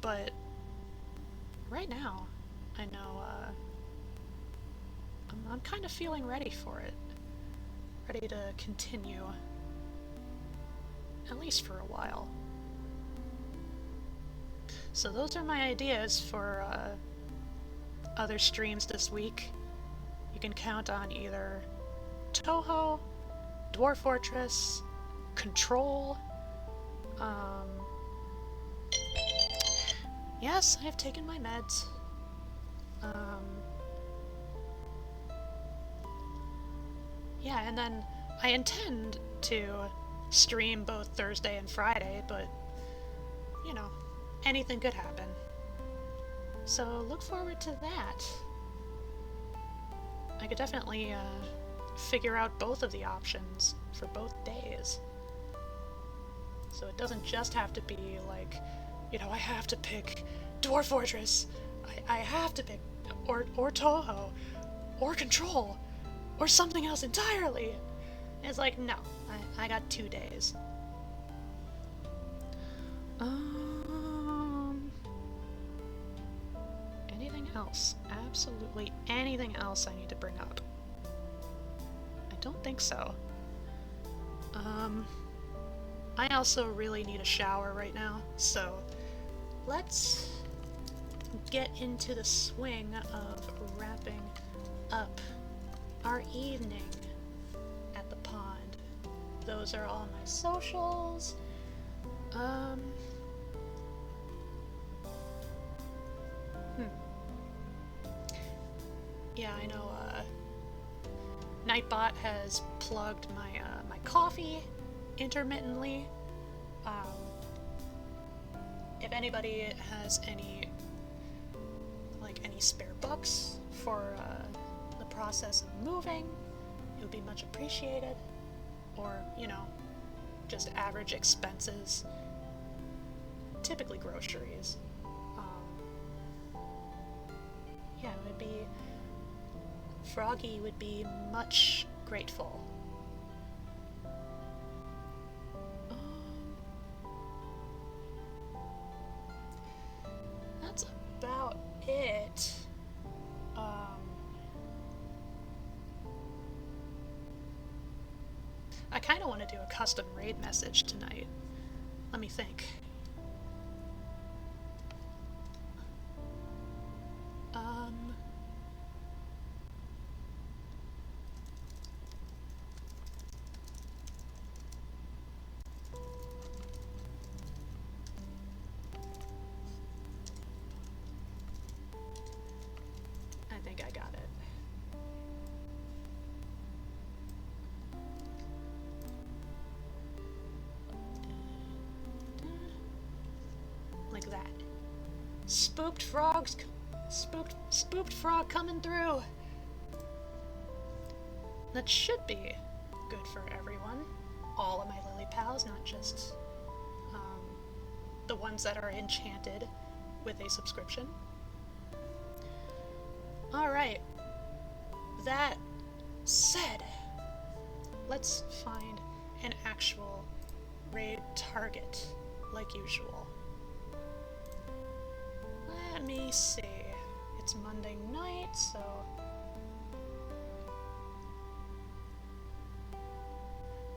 But right now, I know I'm kind of feeling ready for it. Ready to continue, at least for a while. So those are my ideas for other streams this week. You can count on either Toho, Dwarf Fortress, Control. Yes, I have taken my meds. Yeah, and then I intend to stream both Thursday and Friday, but, you know, anything could happen. So look forward to that. I could definitely figure out both of the options for both days. So it doesn't just have to be like, you know, I have to pick Dwarf Fortress, I have to pick, or Toho, or Control, or something else entirely. And it's like, no, I got 2 days. Anything else? Absolutely anything else I need to bring up? I don't think so. I also really need a shower right now, so let's get into the swing of wrapping up our evening at the pond. Those are all my socials. Yeah, I know, Nightbot has plugged my, my coffee intermittently. If anybody has any, like, any spare bucks for, the process of moving, it would be much appreciated. Or, you know, just average expenses. Typically groceries. Yeah, it would be... Froggy would be much grateful. That's about it. I kind of want to do a custom raid message tonight. Let me think. I think I got it. Like that. Spooked frogs, spooked frog coming through. That should be good for everyone. All of my lily pals, not just the ones that are enchanted with a subscription. Alright. That said, let's find an actual raid target, like usual. Let me see. It's Monday night, so...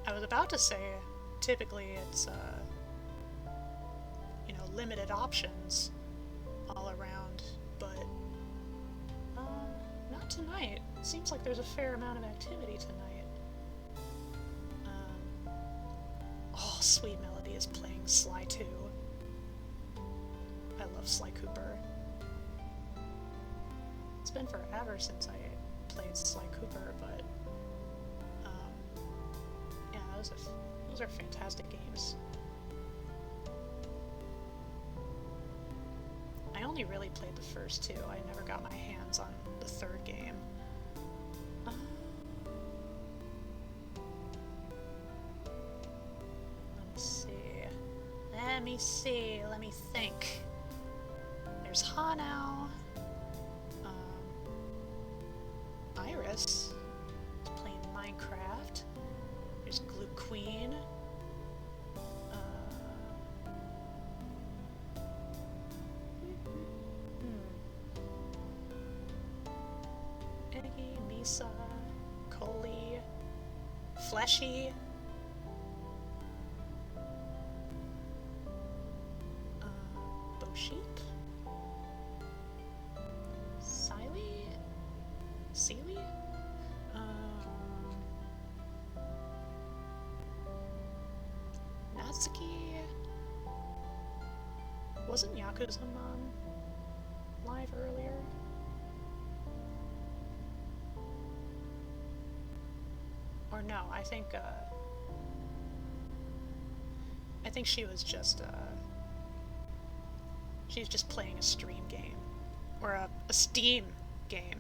I was about to say, typically it's, you know, limited options all around, but not tonight. It seems like there's a fair amount of activity tonight. Oh, Sweet Melody is playing Sly 2. I love Sly Cooper. It's been forever since I played Sly Cooper, but yeah, those are fantastic games. I only really played the first two. I never got my hands on the third game. Let me see. Let me think. There's Hanao. Iris is playing Minecraft. There's Glue Queen. Eggy, Misa, Coley, Fleshy. Sheep? Sealy? Natsuki? Wasn't Yakuza-man live earlier? Or no, I think she was just, she's just playing a stream game. Or a Steam game.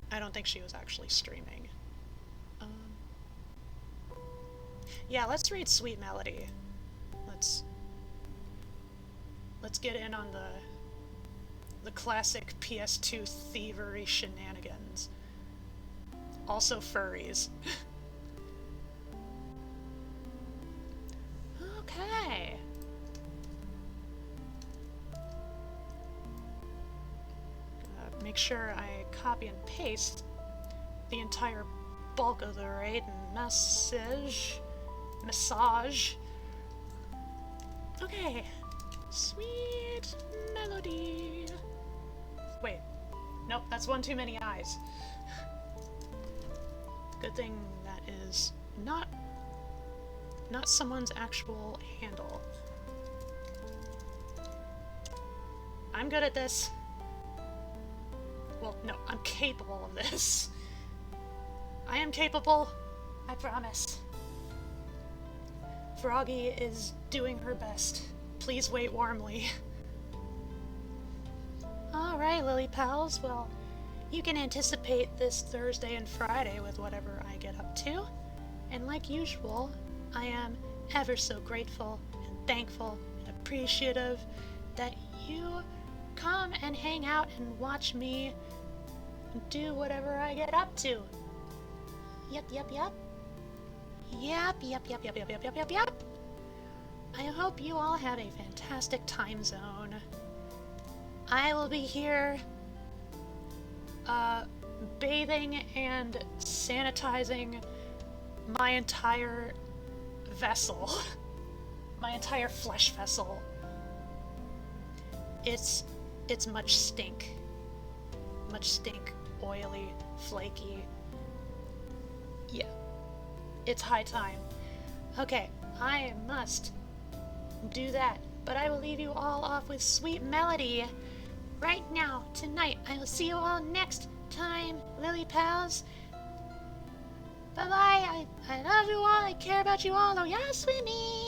I don't think she was actually streaming. Yeah, let's read Sweet Melody. Let's get in on the classic PS2 thievery shenanigans. Also furries. Okay. Make sure I copy and paste the entire bulk of the raid message. Okay. Sweet Melody. Wait. Nope, that's one too many eyes. Good thing that is not someone's actual handle. I'm good at this. well, no, I'm capable of this. I am capable, I promise. Froggy is doing her best. Please wait warmly. Alright, Lily Pals, well, you can anticipate this Thursday and Friday with whatever I get up to. And like usual, I am ever so grateful and thankful and appreciative that you come and hang out and watch me do whatever I get up to. Yep. I hope you all have a fantastic time zone. I will be here, bathing and sanitizing my entire vessel. My entire flesh vessel. It's much stink, oily, flaky. Yeah, it's high time. Okay, I must do that, but I will leave you all off with sweet melody right now, tonight. I will see you all next time, Lily Pals. Bye-bye, I love you all, I care about you all, oh yes, with me.